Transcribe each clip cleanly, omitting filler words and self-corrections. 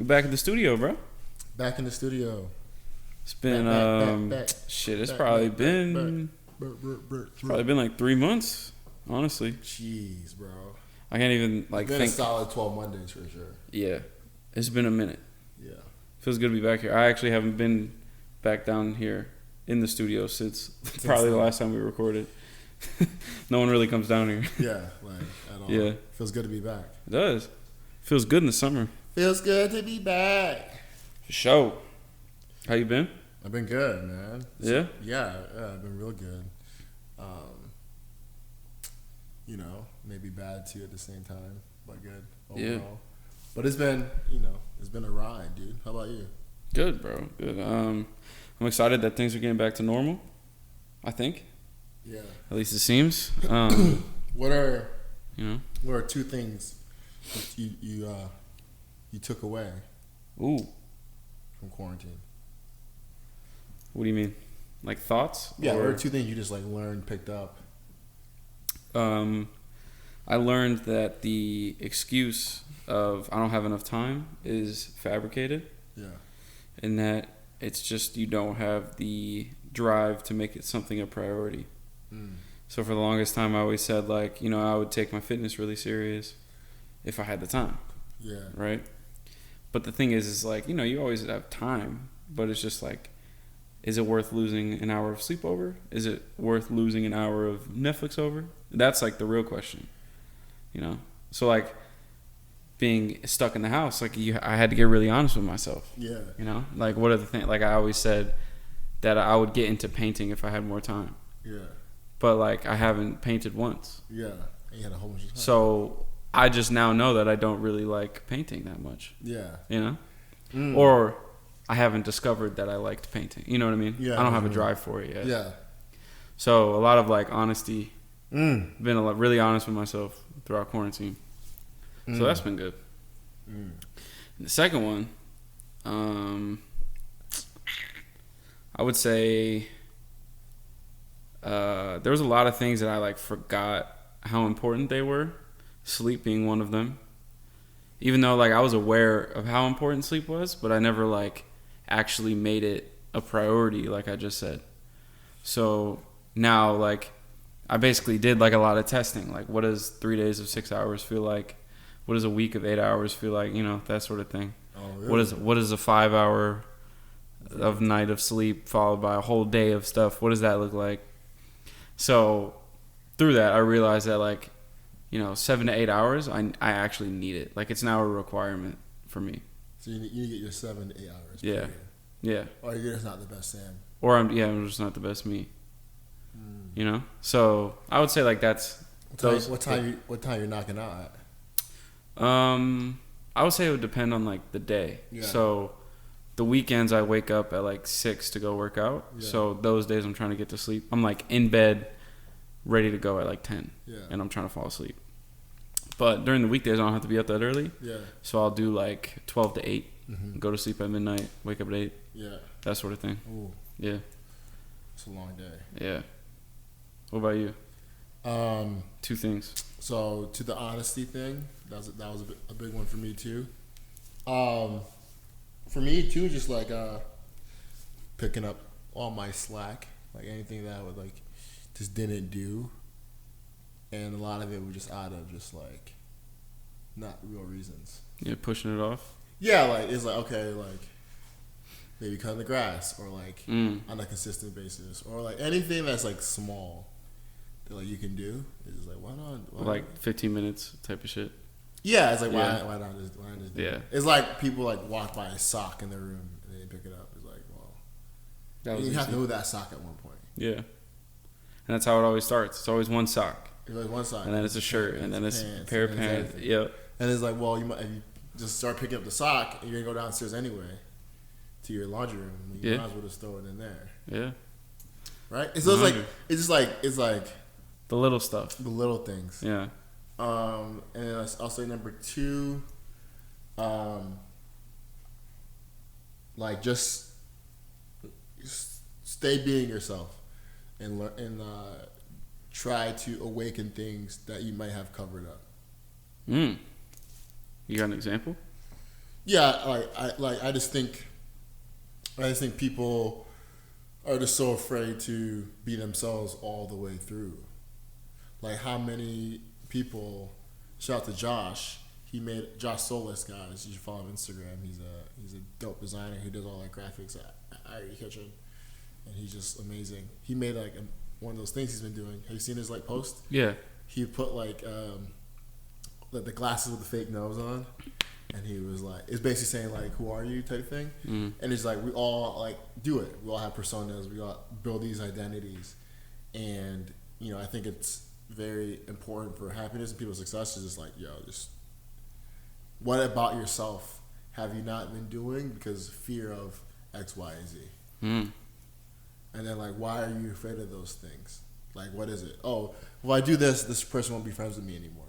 We back in the studio, bro. Back in the studio. It's been back. shit. It's Back, probably back, been It's probably been like 3 months. Honestly, jeez, bro. I can't even like It's been think. a solid 12 Mondays for sure. Yeah, it's been a minute. Yeah. Feels good to be back here. I actually haven't been back down here in the studio since probably the last time we recorded. No one really comes down here. Yeah, like at all. Yeah, Feels good to be back. it does. Feels good in the summer. Feels good to be back. For sure. How you been? I've been good, man. Yeah? Yeah, I've been real good. Maybe bad too at the same time, but good overall. Yeah. But it's been a ride, dude. How about you? Good, bro. Good. I'm excited that things are getting back to normal. I think. Yeah. At least it seems. What are 2 things you took away Ooh. from quarantine? What do you mean? Like thoughts? Yeah, what are 2 things you just like learned, picked up? I learned that the excuse of I don't have enough time is fabricated. Yeah. And that it's just you don't have the drive to make it something a priority. So for the longest time I always said like, I would take my fitness really serious if I had the time. Yeah. Right? But the thing is like, you always have time, but it's just like, is it worth losing an hour of sleep over? Is it worth losing an hour of Netflix over? That's like the real question, So like being stuck in the house, like I had to get really honest with myself. Yeah. Like what are the things? Like I always said that I would get into painting if I had more time. Yeah. But like I haven't painted once. Yeah. And you had a whole bunch of time. So I just now know that I don't really like painting that much. Yeah. Or I haven't discovered that I liked painting. You know what I mean? Yeah. I don't have a drive for it yet. Yeah. So a lot of like honesty. Been really honest with myself throughout quarantine. So that's been good. And the second one, I would say there was a lot of things that I like forgot how important they were. Sleep being one of them. Even though like I was aware of how important sleep was, but I never like actually made it a priority like I just said. So now like I basically did like a lot of testing. Like what does 3 days of 6 hours feel like? What does a week of 8 hours feel like? That sort of thing. Oh, really? What is a 5 hour of night of sleep followed by a whole day of stuff? What does that look like? So through that I realized that like 7 to 8 hours I actually need it. Like it's now a requirement for me. So you get your 7 to 8 hours. Yeah. Yeah. Or you're just not the best Sam. Or I'm just not the best me. So I would say like that's what time you're knocking out at? I would say it would depend on like the day. Yeah. So the weekends I wake up at like 6 to go work out. Yeah. So those days I'm trying to get to sleep. I'm like in bed ready to go at like 10. Yeah. And I'm trying to fall asleep. But during the weekdays I don't have to be up that early. Yeah. So I'll do like 12 to 8. Mm-hmm. Go to sleep at midnight, wake up at 8. Yeah. That sort of thing. Ooh. Yeah. It's a long day. Yeah. What about you? 2 things. So to the honesty thing, that was a big one for me too. For me too, just like picking up all my slack, like anything that I would like just didn't do, and a lot of it was just out of just like not real reasons. Yeah, pushing it off. Yeah, like it's like okay, like maybe cutting the grass or like on a consistent basis or like anything that's like small. Like you can do it's just like why not 15 minutes type of shit. Yeah, it's like why not just do it? It's like people like walk by a sock in their room and they pick it up. It's like you have to move that sock at one point. Yeah, and that's how it always starts. It's always one sock. It's like one sock, and then it's a shirt, and then it's a pair of pants. Yep. And it's like if you just start picking up the sock, and you're gonna go downstairs anyway to your laundry room. You might as well just throw it in there. Yeah. Right. So it's like the little stuff. The little things. Yeah. And I'll say number 2, like just stay being yourself and try to awaken things that you might have covered up. You got an example? Yeah, I just think people are just so afraid to be themselves all the way through. Like how many people? Shout out to Josh. He made Josh Solis, guys. You should follow him on Instagram. He's a dope designer. He does all like graphics at Irie Kitchen, and he's just amazing. He made like one of those things he's been doing. Have you seen his like post? Yeah. He put like the glasses with the fake nose on, and he was like, it's basically saying like, "Who are you?" type thing. And it's like we all like do it. We all have personas. We all build these identities, and I think it's very important for happiness and people's success is just like, just what about yourself have you not been doing because fear of X, Y, and Z? And then like, why are you afraid of those things? Like, what is it? Oh, if I do this person won't be friends with me anymore.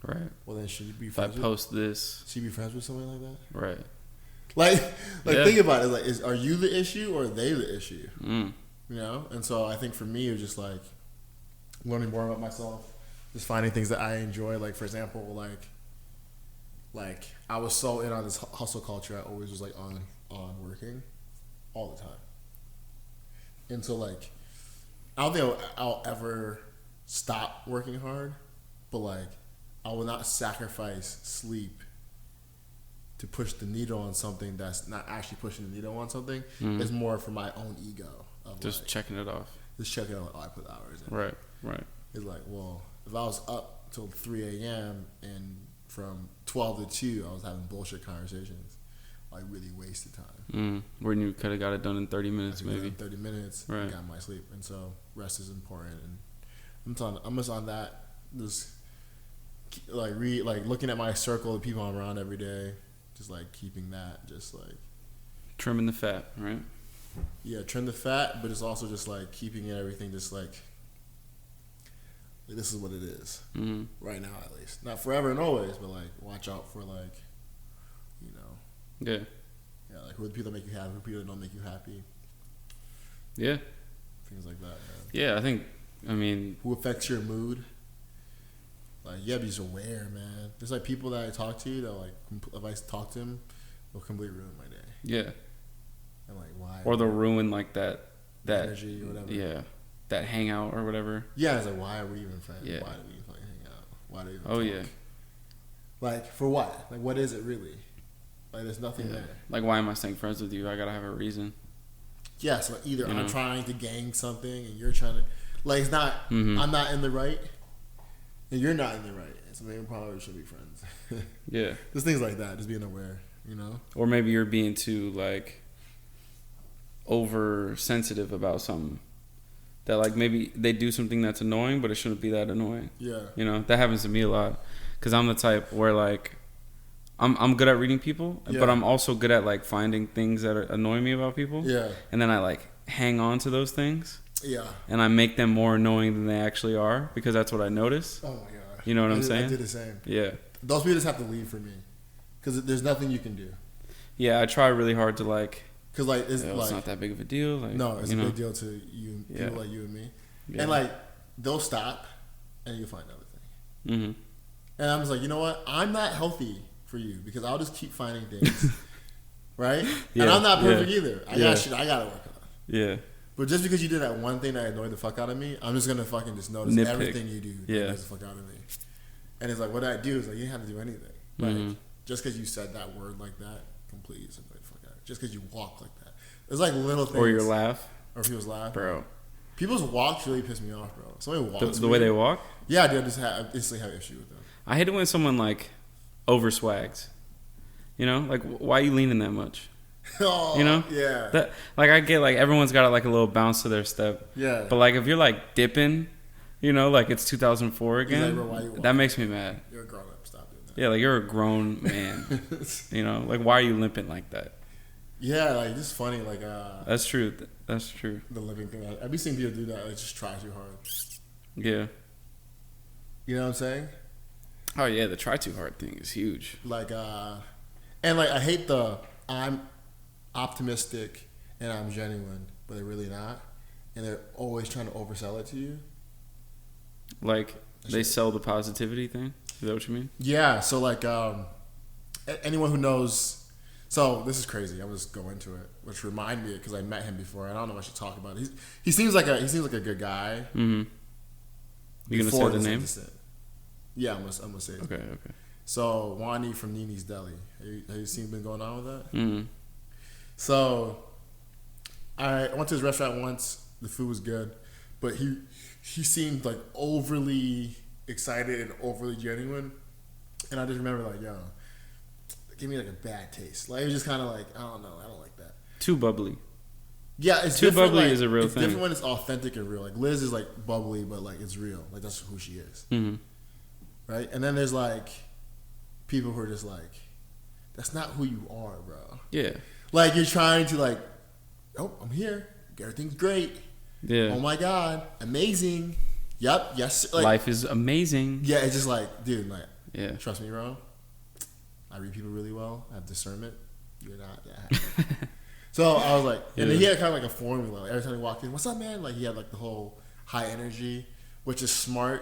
Right. Well, then should you be friends if I post this? Should you be friends with somebody like that? Right. Like think about it. Like, are you the issue or are they the issue? And so I think for me, it was just like learning more about myself, just finding things that I enjoy. Like for example, like I was so in on this hustle culture. I always was like on working all the time, and so like I don't think I'll ever stop working hard, but like I will not sacrifice sleep to push the needle on something that's not actually pushing the needle on something. It's more for my own ego of just like, checking it off. Just checking it off. Oh, I put hours in. Right. It's like, well, if I was up till 3 a.m. and from 12 to 2 I was having bullshit conversations, I really wasted time. When you could have got it done in 30 minutes, maybe. 30 minutes, right. Got my sleep, and so rest is important. And I'm just on that. Just like looking at my circle of people I'm around every day, just like keeping that, just like trimming the fat, right? Yeah, trim the fat, but it's also just like keeping everything just like this is what it is right now, at least. Not forever and always, but like watch out for like, yeah, like who are the people that make you happy, who are the people that don't make you happy, things like that. Man. Yeah, I mean, who affects your mood. Like you gotta be just aware, man. There's like people that I talk to that like if I talk to them, they'll completely ruin my day. Yeah. And like why? Or they'll ruin like that energy or whatever. Yeah. That hangout or whatever. Yeah, it's like why are we even friends? Yeah. Why do we fucking hang out? Why do we even talk? Yeah. Like for what? Like what is it really? Like there's nothing there. Like why am I staying friends with you? I gotta have a reason. Yeah, so either I'm trying to gang something and you're trying to like it's not I'm not in the right and you're not in the right. So maybe probably should be friends. Yeah. There's things like that, just being aware, Or maybe you're being too like oversensitive about something. That like maybe they do something that's annoying, but it shouldn't be that annoying. Yeah. That happens to me a lot. Cause I'm the type where like I'm good at reading people, but I'm also good at like finding things that annoy me about people. Yeah. And then I like hang on to those things. Yeah. And I make them more annoying than they actually are because that's what I notice. Oh my god. You know what I'm saying? I do the same. Yeah. Those people just have to leave for me, because there's nothing you can do. Yeah, I try really hard to like. Cause like it's not that big of a deal. Like, no, it's a big deal to you, people like you and me, and like they'll stop, and you'll find another thing. And I'm just like, you know what? I'm not healthy for you because I'll just keep finding things, right? Yeah, and I'm not perfect either. I got shit I gotta work on. Yeah. But just because you did that one thing that annoyed the fuck out of me, I'm just gonna fucking just notice everything you do that annoys the fuck out of me. And it's like, what I do is like, you didn't have to do anything. Like, just because you said that word like that, completely just annoyed the fuck out of me. Just because you walk like that. It's like little things. Or your laugh. Or people's laugh. Bro. People's walks really piss me off, bro. Somebody walks the way they walk? Yeah, I do. I instantly have issue with them. I hate it when someone like over swags. Like why are you leaning that much? Oh, yeah. That like I get like everyone's got like a little bounce to their step. Yeah. But like if you're like dipping, like it's 2004 again. Like, bro, why you that makes me mad. You're a grown up. Stop doing that. Yeah, like you're a grown man. Like why are you limping like that? Yeah, like this is funny. Like that's true. That's true. The living thing. I've been seeing people do that. Like just try too hard. Yeah. You know what I'm saying? Oh yeah, the try too hard thing is huge. Like and like I hate the I'm optimistic and I'm genuine, but they're really not, and they're always trying to oversell it to you. Like they sell the positivity thing. Is that what you mean? Yeah. So like anyone who knows So this is crazy. I'm just go into it, which reminded me because I met him before. I don't know what I should talk about. He seems like a good guy. Mm-hmm. You gonna say the name? Yeah, I'm gonna say it. Okay. So Wani from NiNi's Deli. Have you seen been going on with that? Mm-hmm. So I went to his restaurant once. The food was good, but he seemed like overly excited and overly genuine. And I just remember like, yo, it gave me like a bad taste. Like it was just kind of like, I don't know, I don't like that. Too bubbly. Yeah, it's too bubbly like, is a real it's thing. Different when it's authentic and real. Like Liz is like bubbly, but like it's real. Like that's who she is. Mm-hmm. Right? And then there's like people who are just like, that's not who you are, bro. Yeah. Like you're trying to like, oh, I'm here. Everything's great. Yeah. Oh my God, amazing. Yep. Yes. Like, life is amazing. Yeah, it's just like, dude, like, yeah. Trust me, bro. I read people really well. I have discernment. You're not that happy. So I was like, and then he had kind of like a formula. Like every time he walked in, what's up, man? Like he had like the whole high energy, which is smart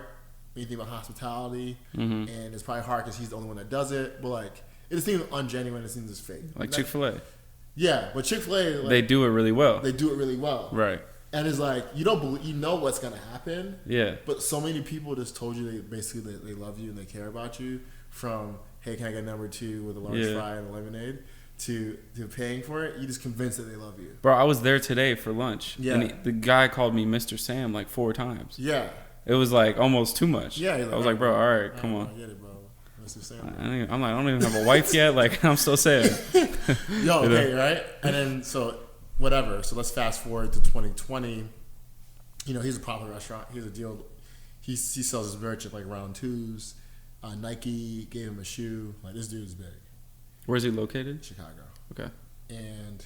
when you think about hospitality. Mm-hmm. And it's probably hard because he's the only one that does it. But like, it just seems ungenuine. It seems just fake. Like Chick-fil-A. Yeah, but Chick-fil-A, like, they do it really well. They do it really well. Right. And it's like, you don't believe, you know what's going to happen. Yeah. But so many people just told you they love you and they care about you. From, hey, can I get number 2 with a large fry and a lemonade, to paying for it. You just convinced that they love you. Bro, I was there today for lunch. Yeah. And the guy called me Mr. Sam like 4 times. Yeah. It was like almost too much. Yeah. I was like, bro, all right, come on. I get it, bro. Mr. Sam. I'm like, I don't even have a wife yet. Like, I'm still sad. Yo, okay, right? And then, so, whatever. So let's fast forward to 2020. You know, he's a popular restaurant. He has a deal. He sells his merch at like round 2s. Nike gave him a shoe. Like, this dude is big. Where's he located? Chicago. Okay. And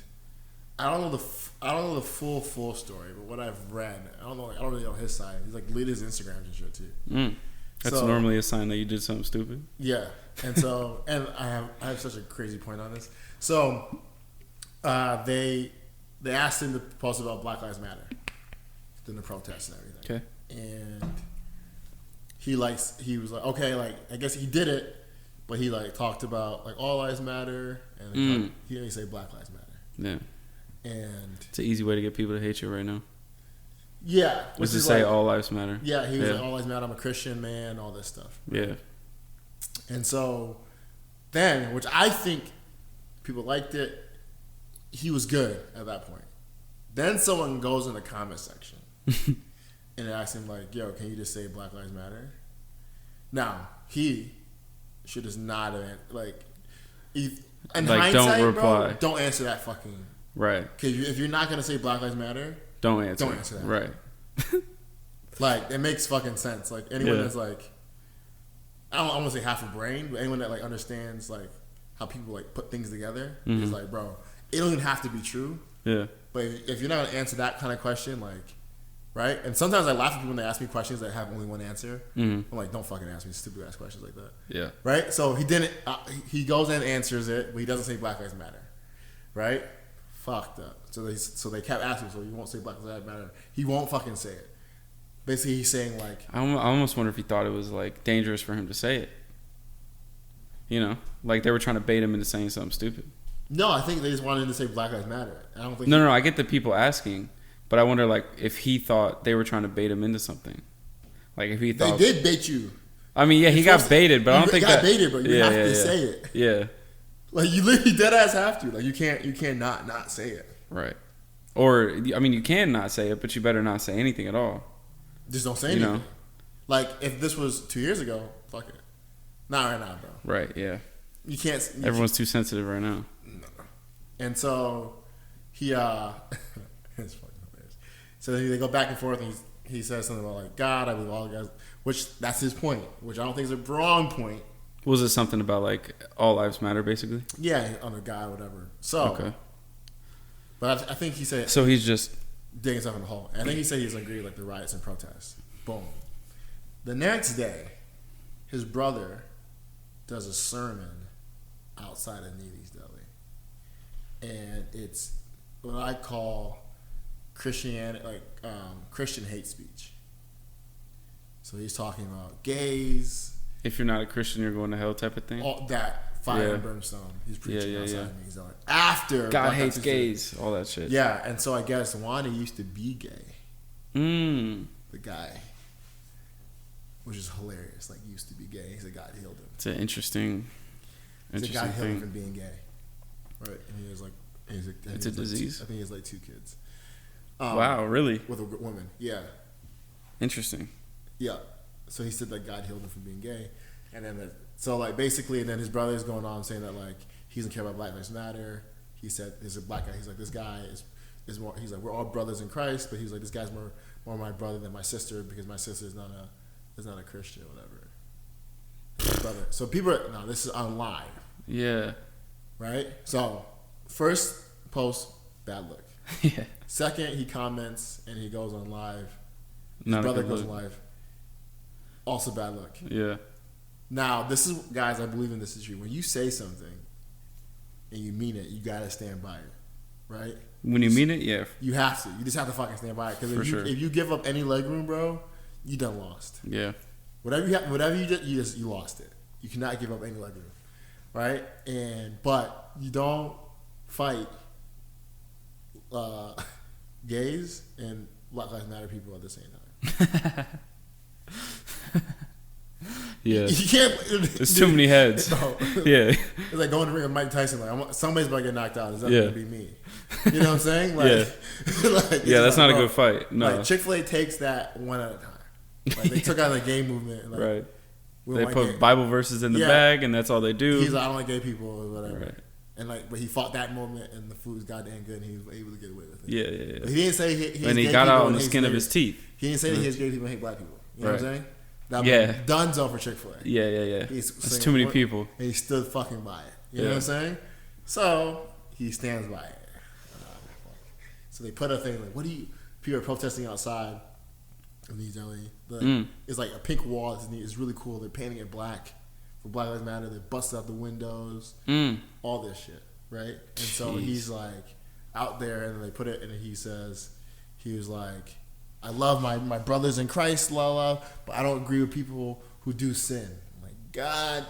I don't know the full story, but what I've read, I don't really know his side. He's like lead his Instagrams and shit too. That's normally a sign that you did something stupid. Yeah. And so, and I have such a crazy point on this. So, they asked him to post about Black Lives Matter, then the protests and everything. Okay. And he was like, okay, like I guess he did it, but he like talked about like all lives matter, and he didn't say Black Lives Matter. Yeah. And it's an easy way to get people to hate you right now. Yeah. Was to say like, all lives matter. Yeah, he was like, all lives matter, I'm a Christian man, all this stuff. Yeah. And so then, which I think people liked it, he was good at that point. Then someone goes in the comment section and asks him like, yo, can you just say Black Lives Matter? Now, he should just not have, like, in like, hindsight, don't reply. Bro, don't answer that fucking. Right. Because if you're not going to say Black Lives Matter, don't answer that. Right. Like, it makes fucking sense. Like, anyone that's like, I don't want to say half a brain, but anyone that like understands like how people like put things together is like, bro, it don't even have to be true. Yeah. But if you're not going to answer that kind of question, like, right? And sometimes I laugh at people when they ask me questions that have only one answer. I'm like, don't fucking ask me stupid ass questions like that. Yeah. Right? So he didn't, he goes and answers it, but he doesn't say Black Lives Matter. Right? Fucked up. So they kept asking, so you won't say Black Lives Matter. He won't fucking say it. Basically, he's saying like, I almost wonder if he thought it was like dangerous for him to say it. You know, like they were trying to bait him into saying something stupid. No, I think they just wanted him to say Black Lives Matter. I don't think. No. I get the people asking, but I wonder like if he thought they were trying to bait him into something. Like if he thought they did bait you. I mean, yeah, he got baited, but I don't think that. He got baited, but you have to say it. Yeah. Like you literally dead ass have to. Like you can't not say it. Right. Or I mean, you can not say it, but you better not say anything at all. Just don't say anything. You know? Like if this was 2 years ago, fuck it. Not right now, bro. Right. Yeah. You can't. Everyone's too sensitive right now. No. And so he it's fucking hilarious. So they go back and forth, and he says something about like God, I believe all the guys, which that's his point, which I don't think is a wrong point. Was it something about like all lives matter, basically? Yeah, on a guy, whatever. So, okay. But I think he said. So he's just digging himself in the hole. I think he said he's agreed with like the riots and protests. Boom. The next day, his brother does a sermon outside of NiNi's Deli, and it's what I call Christianity, like Christian hate speech. So he's talking about gays. If you're not a Christian, you're going to hell type of thing. All that fire and brimstone. He's preaching outside and he's like, after God hates gays, all that shit. Yeah, and so I guess Wani used to be gay. The guy, which is hilarious. Like, he used to be gay. He said God healed him. It's an interesting God healed him from being gay. Right, and he was like, it's a disease. I think he has like 2 kids. Wow, really? With a woman, yeah. Interesting. Yeah. So he said that God healed him from being gay, and then so like basically, and then his brother is going on saying that like he doesn't care about Black Lives Matter. He said there's a black guy. He's like, this guy is more. He's like, we're all brothers in Christ, but he's like, this guy's more my brother than my sister because my sister is not a Christian or whatever. Brother. So people are, no, this is on live. Yeah. Right. So first post, bad look. Yeah. Second, he comments and he goes on live. His Not brother goes on live. Also bad look. Yeah. Now, this is, guys, I believe in this is true. When you say something and you mean it, you gotta stand by it, right? When you mean it, yeah. You have to. You just have to fucking stand by it. Because if you give up any leg room, bro, you done lost. Yeah. Whatever you did, you lost it. You cannot give up any leg room, right? But you don't fight gays and Black Lives Matter people at the same time. Yeah. You can't. There's too many heads. No. Yeah. It's like going to the ring with Mike Tyson. Like, somebody's about to get knocked out. Is that going to be me? You know what I'm saying? Like, yeah, that's not a good fight. No. Like, Chick-fil-A takes that one at a time. Like, they took out the gay movement. Like, right. They put Bible verses in the bag, and that's all they do. He's like, I don't like gay people or whatever. Right. And like, but he fought that moment, and the food was goddamn good, and he was able to get away with it. Yeah. But he didn't say he and he got out on the skin of his teeth. He didn't say that he hates gay people and hate black people. You know what I'm saying? That Dunzo for Chick-fil-A. Yeah. It's too many people. And he stood fucking by it. You know what I'm saying? So he stands by it. So they put a thing like, people are protesting outside of New Deli. It's like a pink wall. It's really cool. They're painting it black for Black Lives Matter. They busted out the windows. All this shit, right? And so he's like out there, and they put it, and he was like, I love my brothers in Christ, but I don't agree with people who do sin. I'm like, God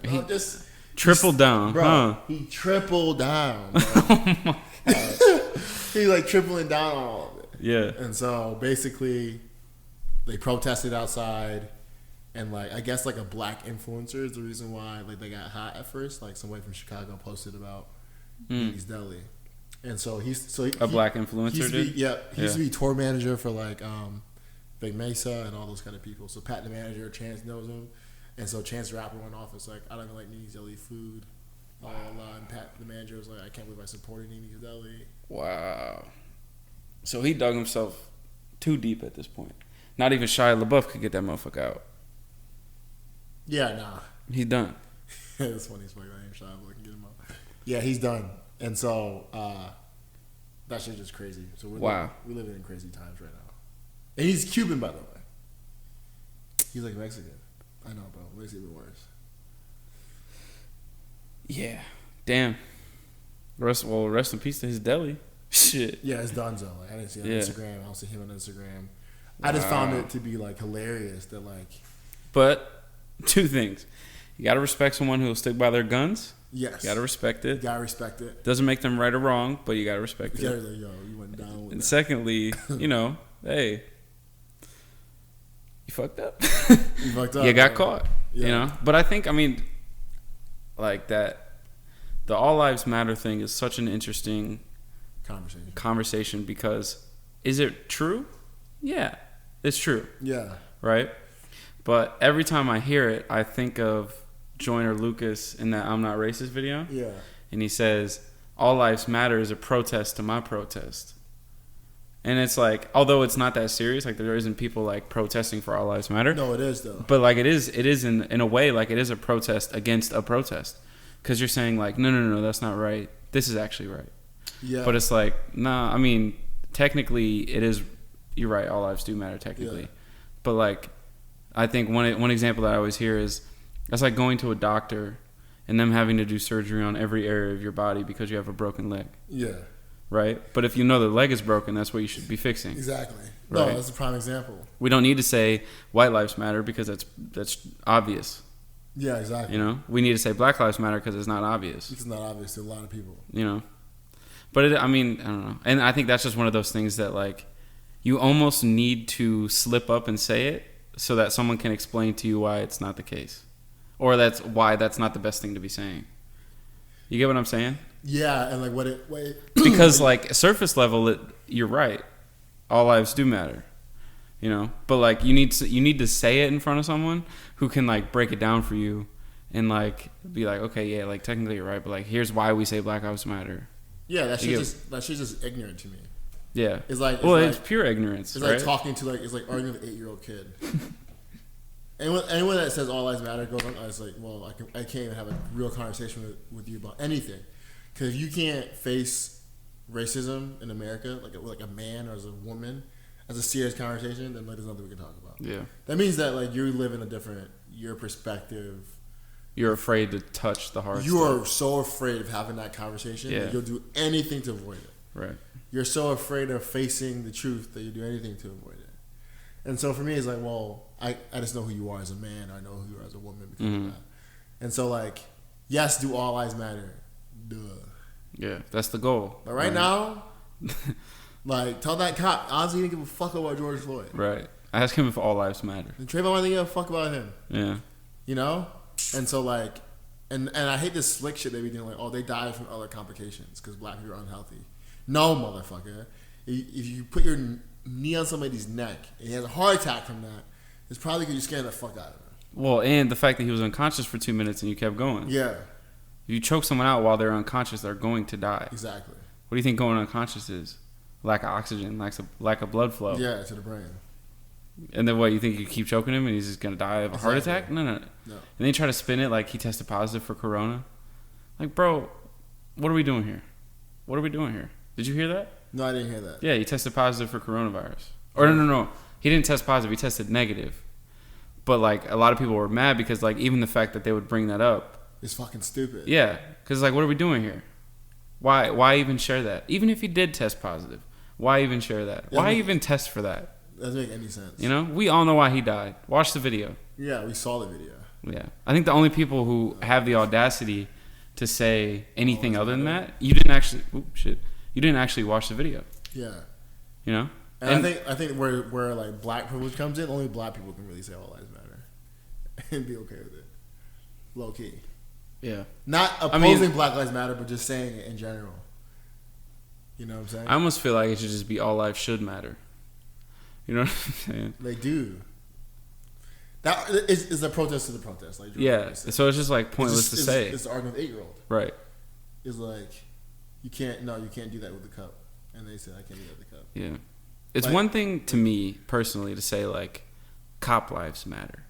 damn, bro, just tripled down, bro. Huh? He tripled down, bro. He's like tripling down on all of it. Yeah. And so basically, they protested outside, and like I guess like a black influencer is the reason why like they got hot at first. Like somebody from Chicago posted about NiNi's Deli. And so he's a black influencer, he used to be tour manager for like Big Mesa and all those kind of people. So Pat the manager, Chance knows him, and so Chance the rapper went off. It's like, I don't even like NiNi's Deli food. And Pat the manager was like, I can't believe I supported NiNi's Deli. Wow. So he dug himself too deep at this point. Not even Shia LaBeouf could get that motherfucker out. Yeah, nah. He's done. It's funny as fuck. I ain't Shia LaBeouf can get him out. Yeah, he's done. And so that shit's just crazy. So we're living in crazy times right now. And he's Cuban, by the way. He's like Mexican. I know, bro. Makes it even worse. Yeah. Damn. Rest in peace to his deli. Shit. Yeah, it's Dunzo. Like, I didn't see it on Instagram. I don't see him on Instagram. I just found it to be like hilarious that like. But 2 things. You gotta respect someone who'll stick by their guns. Yes. You gotta respect it. You gotta respect it. Doesn't make them right or wrong, but you gotta respect it. Like, yo, you went down with and that. Secondly, hey, you fucked up. You fucked up. You got caught. Yeah. But I think, like that, the All Lives Matter thing is such an interesting conversation because is it true? Yeah, it's true. Yeah. Right? But every time I hear it, I think of Joyner Lucas in that I'm Not Racist video. Yeah. And he says, All Lives Matter is a protest to my protest. And it's like, although it's not that serious, like there isn't people like protesting for All Lives Matter. No, it is though. But like it is in a way, like it is a protest against a protest. Because you're saying like, no, that's not right. This is actually right. Yeah. But it's like, nah, technically it is, you're right, all lives do matter technically. Yeah. But like, I think one example that I always hear is, that's like going to a doctor and them having to do surgery on every area of your body because you have a broken leg. Yeah. Right? But if you know the leg is broken, that's what you should be fixing. Exactly. Right? No, that's a prime example. We don't need to say white lives matter because that's obvious. Yeah, exactly. You know, we need to say Black Lives Matter because it's not obvious. It's not obvious to a lot of people. You know, but I mean, I don't know. And I think that's just one of those things that like you almost need to slip up and say it so that someone can explain to you why it's not the case, or that's why that's not the best thing to be saying. You get what I'm saying? Yeah, and like what because like surface level, you're right. All lives do matter, you know. But like you need to say it in front of someone who can like break it down for you, and like be like, okay, yeah, like technically you're right, but like here's why we say Black Lives Matter. Yeah, that shit's just ignorant to me. Yeah, it's like it's pure ignorance. It's right? like talking to it's like arguing with an 8-year-old kid. Anyone that says all lives matter goes on. It's like, well, I can't even have a real conversation with you about anything, because if you can't face racism in America like a man or as a woman as a serious conversation, then like there's nothing we can talk about. Yeah, that means that like you live in your perspective. You're afraid to touch the hard. You are so afraid of having that conversation that you'll do anything to avoid it. Right. You're so afraid of facing the truth that you do anything to avoid it. And so for me, it's like, well, I just know who you are as a man. I know who you are as a woman because of that. And so, like, yes, do all lives matter? Duh. Yeah, that's the goal. But right now, like, tell that cop, honestly, he didn't give a fuck about George Floyd. Right. Ask him if all lives matter. And Trayvon didn't give a fuck about him. Yeah. You know? And so, like, and I hate this slick shit they be doing, like, oh, they died from other complications because black people are unhealthy. No, motherfucker. If you put your knee on somebody's neck and he has a heart attack from that, it's probably because you scared the fuck out of him. Well, and the fact that he was unconscious for 2 minutes and you kept going. Yeah. If you choke someone out while they're unconscious, they're going to die. Exactly. What do you think going unconscious is? Lack of oxygen, lack of blood flow. Yeah, to the brain. And then what, you think you keep choking him and he's just going to die of a heart attack? No. And then you try to spin it like he tested positive for corona. Like, bro, what are we doing here? What are we doing here? Did you hear that? No, I didn't hear that. Yeah, he tested positive for coronavirus. Or no. He didn't test positive. He tested negative. But, like, a lot of people were mad because, like, even the fact that they would bring that up. It's fucking stupid. Yeah. Because, like, what are we doing here? Why even share that? Even if he did test positive, why even share that? Why even test for that? Doesn't make any sense. You know? We all know why he died. Watch the video. Yeah, we saw the video. Yeah. I think the only people who have the audacity to say anything other than that, you didn't actually... You didn't actually watch the video. Yeah. You know? And I think where like black privilege comes in, only black people can really say all lives matter and be okay with it. Low key. Yeah. Not opposing Black Lives Matter, but just saying it in general. You know what I'm saying? I almost feel like it should just be all lives should matter. You know what I'm saying? Like, dude. That is a protest to the protest. Like, yeah. So it's just like pointless to say. It's the argument of 8-year-old. Right. It's like, you can't do that with the cup. And they said, I can't do that with the cup. Yeah. It's like, one thing to me, personally, to say, like, cop lives matter.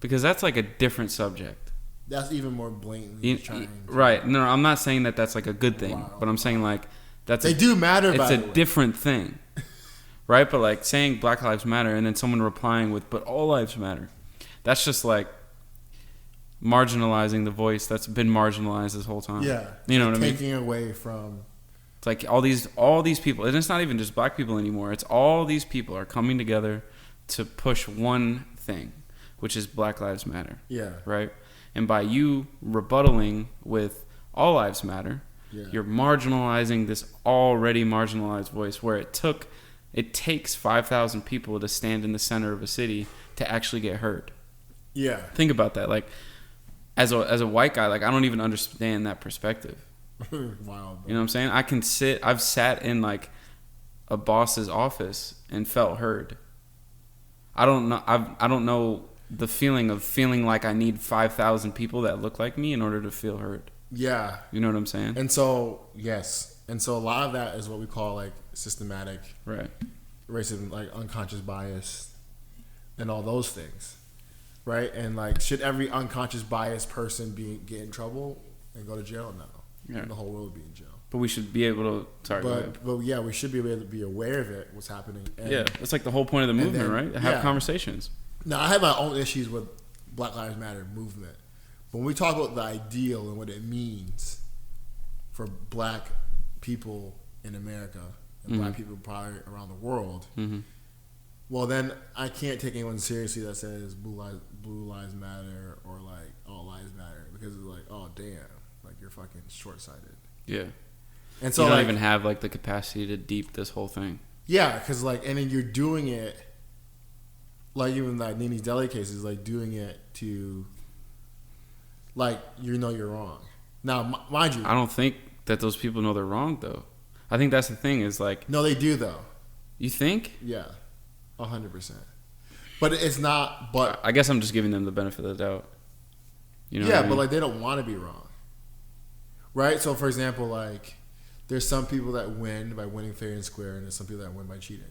Because that's, like, a different subject. That's even more blatantly Right. No, I'm not saying that that's, like, a good thing. Wow. But I'm saying, like, they do matter, it's a different thing. Right? But, like, saying Black Lives Matter and then someone replying with, but all lives matter. That's just, like, marginalizing the voice that's been marginalized this whole time. Yeah. You know what I mean? Taking away from... It's like all these people, and it's not even just black people anymore. It's all these people are coming together to push one thing, which is Black Lives Matter. Yeah. Right? And by you rebuttaling with all lives matter, you're marginalizing this already marginalized voice where it takes 5,000 people to stand in the center of a city to actually get heard. Yeah. Think about that. Like, as a white guy, like, I don't even understand that perspective. Wild, you know what I'm saying? I've sat in like a boss's office and felt heard. I don't know the feeling of feeling like I need 5,000 people that look like me in order to feel heard. Yeah. You know what I'm saying? And so, yes. And so a lot of that is what we call like systematic racism, like unconscious bias and all those things. Right? And like, should every unconscious bias person get in trouble and go to jail? No. Yeah. And the whole world would be in jail. But we should be able to... But yeah, we should be able to be aware of it, what's happening. And, yeah, that's like the whole point of the movement, right? Have conversations. Now, I have my own issues with Black Lives Matter movement. But when we talk about the ideal and what it means for black people in America and black people probably around the world, Well, then I can't take anyone seriously that says blue lives matter or like all lives matter, because it's like, oh damn, like you're fucking short sighted. Yeah. And so you don't like, even have like the capacity to deep this whole thing. Yeah, because like, and then you're doing it, like even like NiNi's Deli case is like doing it to, like, you know you're wrong. Now, mind you, I don't think that those people know they're wrong though. I think that's the thing is like. No, they do though. You think? Yeah. 100%. But it's not. But I guess I'm just giving them the benefit of the doubt. You know? Yeah, what I mean? but like they don't want to be wrong, right? So for example, like there's some people that win by winning fair and square, and there's some people that win by cheating.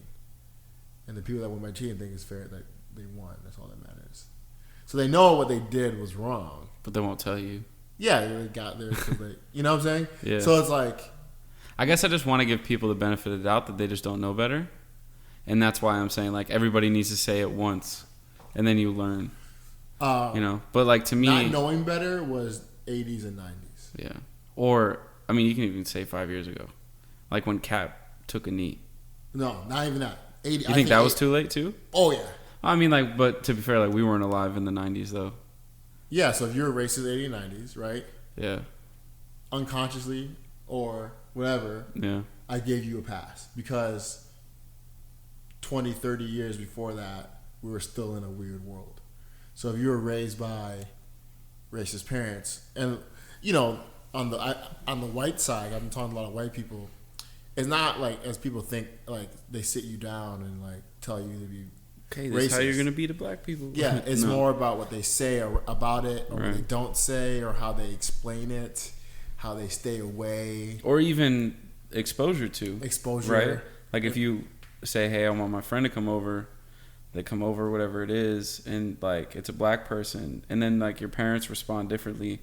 And the people that win by cheating think it's fair that they won. That's all that matters. So they know what they did was wrong, but they won't tell you. Yeah, they got there. You know what I'm saying? Yeah. So it's like, I guess I just want to give people the benefit of the doubt that they just don't know better. And that's why I'm saying, like, everybody needs to say it once, and then you learn. You know? But, like, to me... Not knowing better was 80s and 90s. Yeah. Or, I mean, you can even say 5 years ago. Like, when Cap took a knee. No, not even that. 80, you think that was too late, too? Oh, yeah. I mean, like, but to be fair, like, we weren't alive in the 90s, though. Yeah, so if you're a racist 80s and 90s, right? Yeah. Unconsciously or whatever, yeah, I gave you a pass. Because 20, 30 years before that, we were still in a weird world. So if you were raised by racist parents, and you know, on the white side, I've been talking to a lot of white people. It's not like as people think, like they sit you down and like tell you to be okay. That's how you're gonna be to black people. Yeah, it's more about what they say about it, or right. what they don't say, or how they explain it, how they stay away, or even exposure, right? Like if you say, hey, I want my friend to come over, they come over, whatever it is, and like it's a black person, and then like your parents respond differently,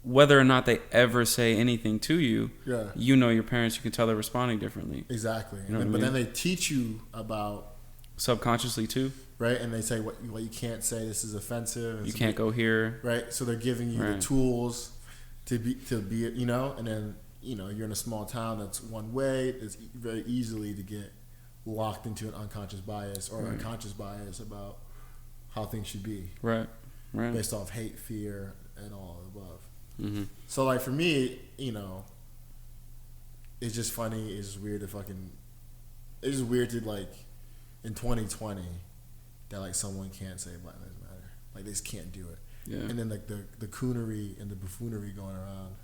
whether or not they ever say anything to you. Yeah, you know your parents, you can tell they're responding differently. Exactly. You know but then they teach you about subconsciously too, right? And they say what you can't say, this is offensive, you can't go here, right? So they're giving you the tools to be you know, and then you know you're in a small town that's one way. It's very easily to get locked into an unconscious bias or a conscious bias about how things should be, right based off hate, fear, and all of the above. Mm-hmm. So like for me, you know, it's just funny, it's just weird to like in 2020 that like someone can't say Black Lives Matter, like they just can't do it. Yeah. And then like the coonery and the buffoonery going around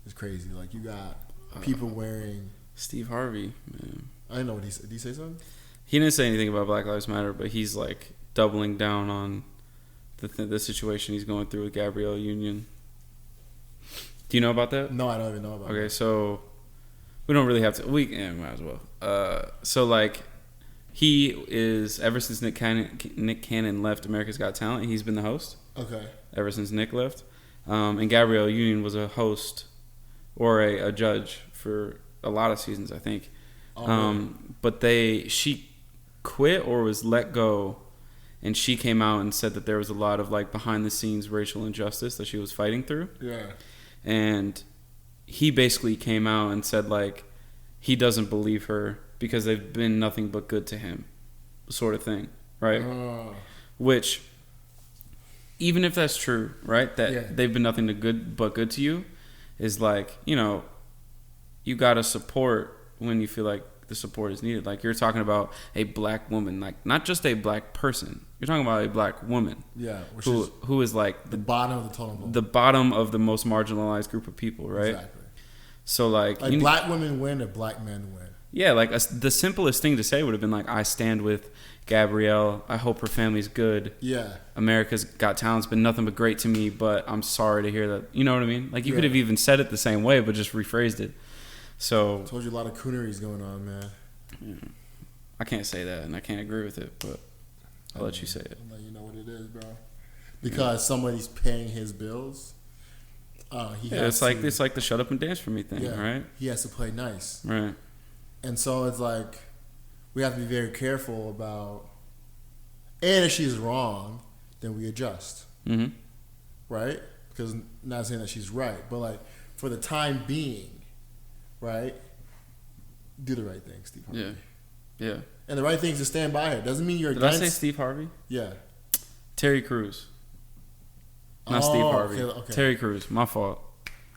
is crazy. Like you got people wearing Steve Harvey, man. I didn't know what he said. Did he say something? He didn't say anything about Black Lives Matter, but he's like doubling down on the situation he's going through with Gabrielle Union. Do you know about that? No, I don't even know about it. Okay, so we don't really have to. We might as well. So like, he is ever since Nick Cannon left America's Got Talent, he's been the host. Okay. Ever since Nick left, and Gabrielle Union was a host or a judge for a lot of seasons, I think. Oh, but she quit or was let go, and she came out and said that there was a lot of like behind the scenes racial injustice that she was fighting through. Yeah. And he basically came out and said like he doesn't believe her because they've been nothing but good to him, sort of thing, right? Which, even if that's true, right, that they've been nothing but good to you, is like, you know, you gotta support when you feel like the support is needed. Like you're talking about a black woman, like not just a black person. You're talking about a black woman. Yeah, who is like the bottom of the totem pole. The bottom of the most marginalized group of people, right? Exactly. So like black women win or black men win. Yeah, like the simplest thing to say would have been like, I stand with Gabrielle. I hope her family's good. Yeah. America's Got Talent's been nothing but great to me, but I'm sorry to hear that. You know what I mean? Like you could have even said it the same way, but just rephrased it. So I told you a lot of coonery's going on, man. Yeah. I can't say that, and I can't agree with it, but I'll let you say it. I'll let you know what it is, bro. Because somebody's paying his bills. It's like the shut up and dance for me thing, right? He has to play nice, right? And so it's like we have to be very careful about. And if she's wrong, then we adjust, right? Because I'm not saying that she's right, but like for the time being, right? Do the right thing, Steve Harvey. Yeah. and the right thing is to stand by her. Doesn't mean you're Did I say Steve Harvey? Yeah. Terry Crews. Not Steve Harvey. Okay. Terry Crews. My fault.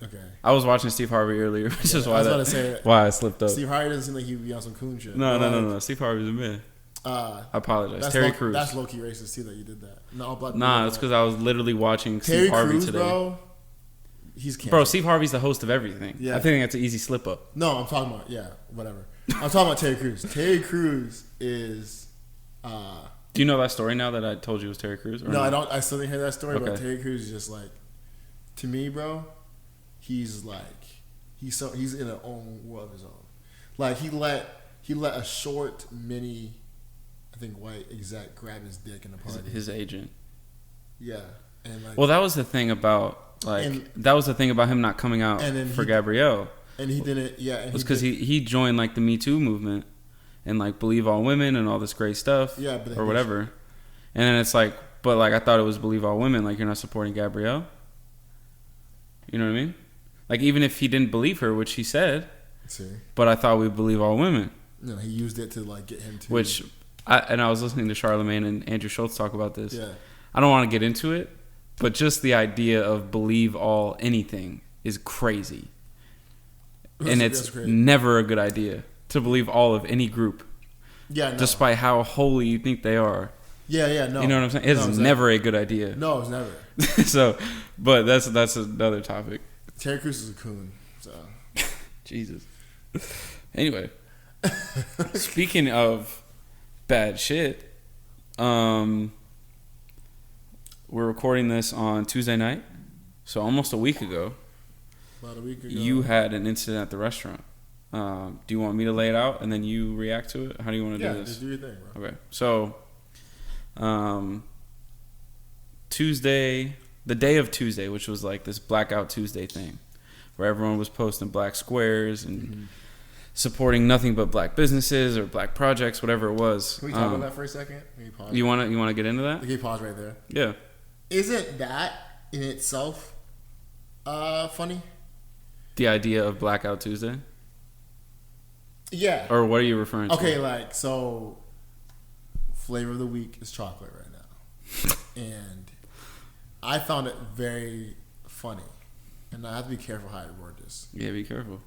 Okay. I was watching Steve Harvey earlier, which is why I slipped up. Steve Harvey doesn't seem like he'd be on some coon shit. No. Steve Harvey's a man. I apologize. Terry Crews. That's low-key racist too that you did that. Nah, it's because I was literally watching Steve Harvey today. Bro, he's canceled. Bro, Steve Harvey's the host of everything. Yeah. I think that's an easy slip up. No, I'm talking about whatever. I'm talking about Terry Crews. Terry Crews is. Do you know that story now that I told you was Terry Crews? No, I don't. I still didn't hear that story. Okay. But Terry Crews is just like, to me, bro. He's in an own world of his own. Like he let a short mini, I think white exec grab his dick in the party. His agent. Yeah, and like. Well, that was the thing about him not coming out for Gabrielle. And he didn't. Yeah, it was because he joined like the Me Too movement and like Believe All Women and all this great stuff. Yeah, but or whatever. And then it's like, but like I thought it was Believe All Women. Like you're not supporting Gabrielle. You know what I mean? Like even if he didn't believe her, which he said. See. But I thought we believe all women. No, he used it to like get him to. Which, I was listening to Charlamagne and Andrew Schultz talk about this. Yeah. I don't want to get into it, but just the idea of believe all anything is crazy. And it's never a good idea to believe all of any group. Yeah, no. Despite how holy you think they are. Yeah, no. You know what I'm saying? It's never a good idea. No, it's never. So, but that's another topic. Terry Crews is a coon. So. Jesus. Anyway, speaking of bad shit, we're recording this on Tuesday night, so almost a week ago. About a week ago. You had an incident at the restaurant. Do you want me to lay it out and then you react to it? How do you want to do this? Yeah, just do your thing, bro. Okay, so Tuesday, the day of Tuesday, which was like this Blackout Tuesday thing, where everyone was posting black squares and supporting nothing but black businesses or black projects, whatever it was. Can we talk about that for a second? You want to get into that? Can you pause right there? Yeah. Isn't that in itself funny? The idea of Blackout Tuesday? Yeah. Or what are you referring to? Okay, like, so flavor of the week is chocolate right now. And I found it very funny. And I have to be careful how I word this. Yeah, be careful.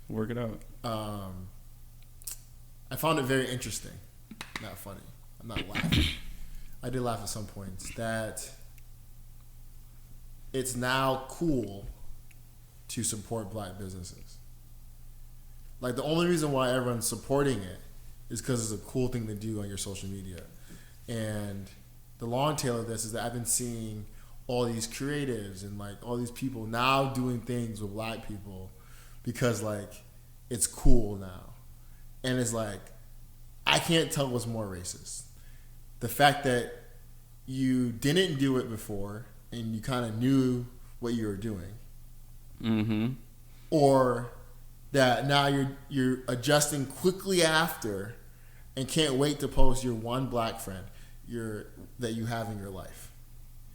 Work it out. I found it very interesting. Not funny. I'm not laughing. I did laugh at some points. That it's now cool to support black businesses. Like, the only reason why everyone's supporting it is because it's a cool thing to do on your social media. And the long tail of this is that I've been seeing all these creatives and like all these people now doing things with black people because like it's cool now. And it's like, I can't tell what's more racist. The fact that you didn't do it before and you kind of knew what you were doing. Mm-hmm. Or that now you're adjusting quickly after and can't wait to post your one black friend that you have in your life.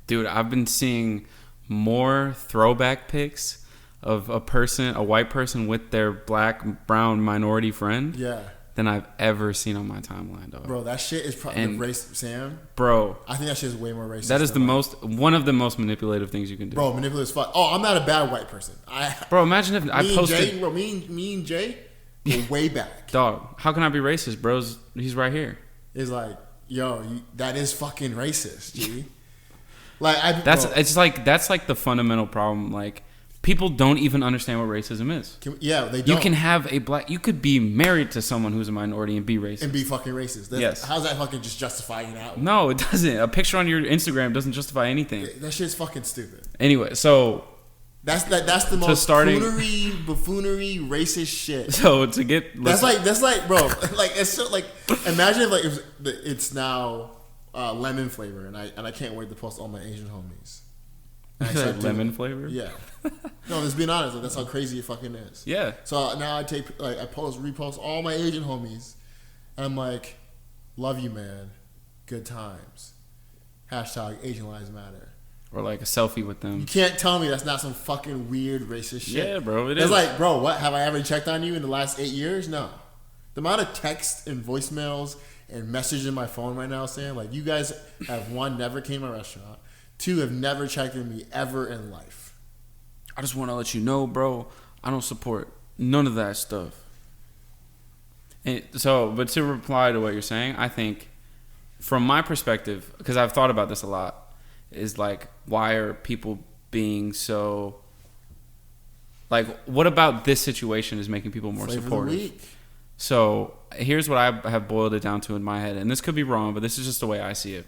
Dude, I've been seeing more throwback pics of a white person with their black, brown minority friend than I've ever seen on my timeline, dog. Bro, that shit is probably race, Sam. Bro. I think that shit is way more racist. That is one of the most manipulative things you can do. Bro, manipulative as fuck. Oh, I'm not a bad white person. Bro, imagine if I posted... Me and Jay go way back. Dog, how can I be racist, bro? He's right here. It's like, yo, that is fucking racist, G. That's like the fundamental problem. Like, people don't even understand what racism is. They don't. You can have you could be married to someone who's a minority and be racist. And be fucking racist. Yes. How's that fucking just justifying that? No, it doesn't. A picture on your Instagram doesn't justify anything. That shit's fucking stupid. Anyway, so... That's the most buffoonery, racist shit. So to get... That's like, bro, like, it's so, like, imagine if, like, it's now lemon flavor, and I can't wait to post all my Asian homies. Lemon flavor? Yeah. No, just being honest, like, that's how crazy it fucking is. Yeah. So now I repost all my Asian homies, and I'm like, love you, man. Good times. # Asian Lives Matter. Or like a selfie with them. You can't tell me that's not some fucking weird racist shit. Yeah, bro, it is. It's like, bro, what? Have I ever checked on you in the last 8 years? No. The amount of text and voicemails and messaging my phone right now saying, like, you guys have, one, never came to my restaurant. Two, have never checked in me ever in life. I just want to let you know, bro, I don't support none of that stuff. And so, but to reply to what you're saying, I think from my perspective, because I've thought about this a lot, is like, why are people being so, like, what about this situation is making people more supportive? So here's what I have boiled it down to in my head, and this could be wrong, but this is just the way I see it.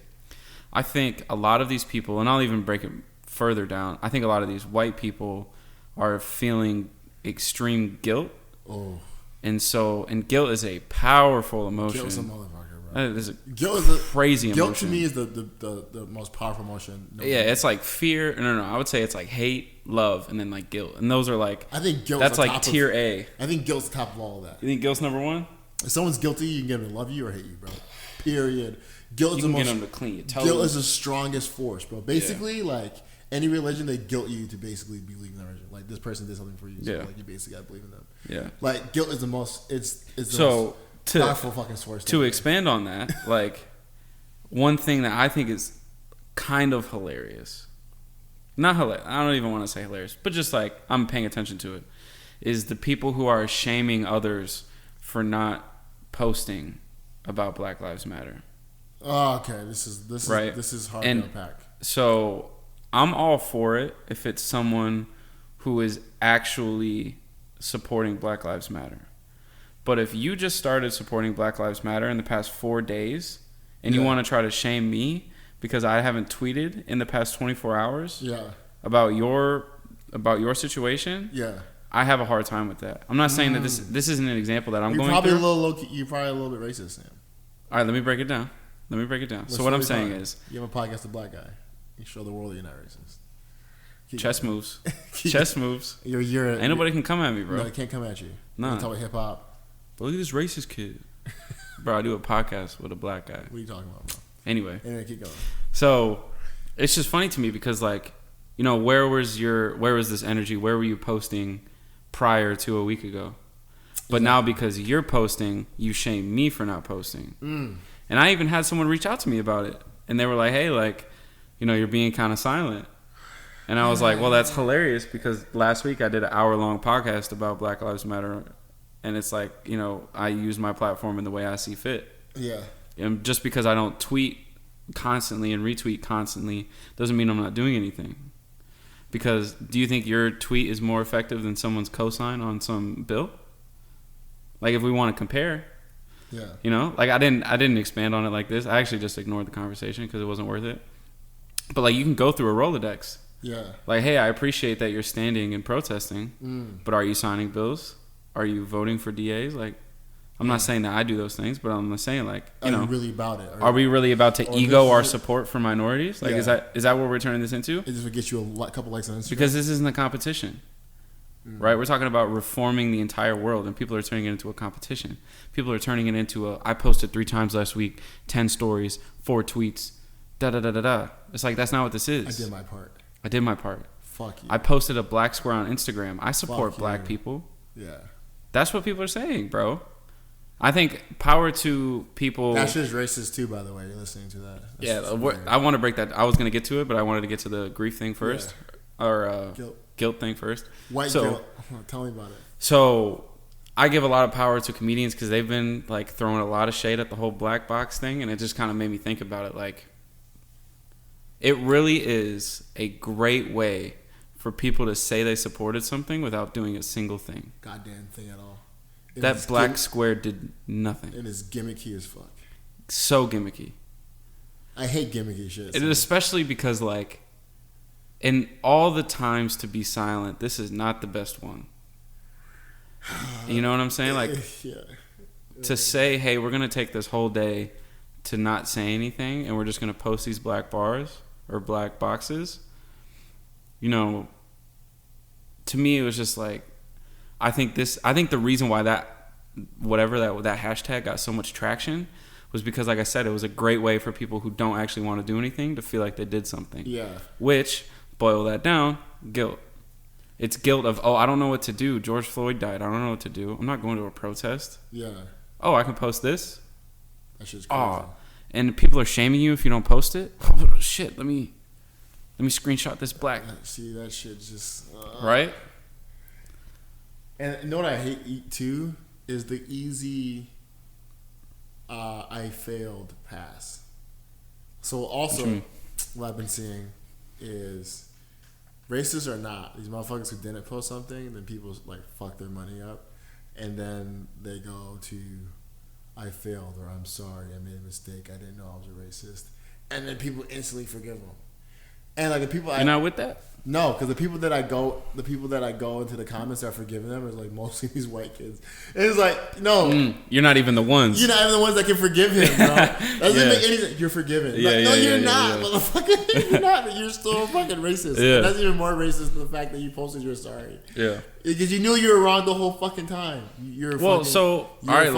I think a lot of these people, and I'll even break it further down, I think a lot of these white people are feeling extreme guilt. Oh. And guilt is a powerful emotion. Guilt's a motherfucker, bro. Guilt is a crazy emotion. Guilt to me is the most powerful emotion. It's like fear. No. I would say it's like hate, love, and then like guilt. And those are like, I think guilt. That's like tier A. I think guilt's the top of all of that. You think guilt's number one? If someone's guilty, you can get them to love you or hate you, bro. Period. Guilt you can get them to clean your toes. Guilt is the strongest force, bro. Basically, like any religion, they guilt you to basically believe in that religion. Like, this person did something for you, so like you basically gotta believe in them. Yeah. Like, guilt is the most. It's the most powerful fucking source. To expand on that, like, one thing that I think is kind of hilarious, not hilarious. I don't even want to say hilarious, but just like I'm paying attention to it, is the people who are shaming others for not posting about Black Lives Matter. Oh, okay. This is hard to unpack. So I'm all for it if it's someone who is actually supporting Black Lives Matter. But if you just started supporting Black Lives Matter in the past 4 days and you want to try to shame me because I haven't tweeted in the past 24 hours about your situation, I have a hard time with that. I'm not saying that this isn't an example that I'm going through. You're probably a little bit racist, Sam. All right, let me break it down. So what I'm saying is, you have a podcast, The Black Guy. You show the world that you're not racist. Chess moves. Chess moves. Ain't nobody can come at me, bro. No, they can't come at you. Nah. You talk about hip hop. But look at this racist kid. Bro, I do a podcast with a black guy. What are you talking about, bro? Anyway, keep going. So it's just funny to me because, like, you know, where was this energy? Where were you posting prior to a week ago? But now because you're posting, you shame me for not posting. And I even had someone reach out to me about it. And they were like, hey, like, you know, you're being kind of silent. And I was like, well, that's hilarious because last week I did an hour-long podcast about Black Lives Matter. And it's like, you know, I use my platform in the way I see fit. Yeah. And just because I don't tweet constantly and retweet constantly doesn't mean I'm not doing anything. Because do you think your tweet is more effective than someone's cosign on some bill? Like, if we want to compare, you know, like I didn't expand on it like this. I actually just ignored the conversation because it wasn't worth it. But like, you can go through a Rolodex. Yeah. Like, hey, I appreciate that you're standing and protesting, but are you signing bills? Are you voting for DAs? Like, I'm not saying that I do those things, but I'm saying, like, you know, are you really about it? Are we really about to ego our support for minorities? Like, is that what we're turning this into? It just would get you a couple likes on Instagram. Because this isn't a competition. Right? We're talking about reforming the entire world, and people are turning it into a competition. People are turning it into I posted 3 times last week, 10 stories, 4 tweets, da-da-da-da-da. It's like, that's not what this is. I did my part. Fuck you. I posted a black square on Instagram. I support black people. Yeah. That's what people are saying, bro. I think power to people. That's just racist too, by the way. You're listening to that. That's I want to break that. I was going to get to it, but I wanted to get to the grief thing first. Yeah. Or guilt thing first. Guilt. Tell me about it. So I give a lot of power to comedians because they've been like throwing a lot of shade at the whole black box thing, and it just kind of made me think about it. Like, it really is a great way for people to say they supported something without doing a single thing. Goddamn thing at all. That black square did nothing. And it's gimmicky as fuck. So gimmicky. I hate gimmicky shit. And especially because, like, in all the times to be silent, this is not the best one. You know what I'm saying? Like, to say, hey, we're going to take this whole day to not say anything, and we're just going to post these black bars or black boxes, you know, to me, it was just like, I think the reason why that hashtag got so much traction was because, like I said, it was a great way for people who don't actually want to do anything to feel like they did something. Yeah. Which, boil that down, guilt. It's guilt of, I don't know what to do. George Floyd died. I don't know what to do. I'm not going to a protest. Yeah. Oh, I can post this. That shit's crazy. Oh, and people are shaming you if you don't post it. Oh, shit, let me screenshot this black. See, that shit just right. And you know what I hate too is the easy I failed pass. So also, what I've been seeing is racist or not, these motherfuckers who didn't post something, then people like fuck their money up, and then they go to I failed or I'm sorry, I made a mistake, I didn't know I was a racist, and then people instantly forgive them. And like the people You're not with that? No, because the people that I go into the comments that are forgiving them is like mostly these white kids. And it's like, no, you're not even the ones. You're not even the ones that can forgive him, bro. That doesn't make any sense. You're forgiven. Yeah, like, no, you're not, yeah. motherfucker. You're not. You're still fucking racist. Yeah. And that's even more racist than the fact that you posted you're sorry. Yeah. Because you knew you were wrong the whole fucking time. All right,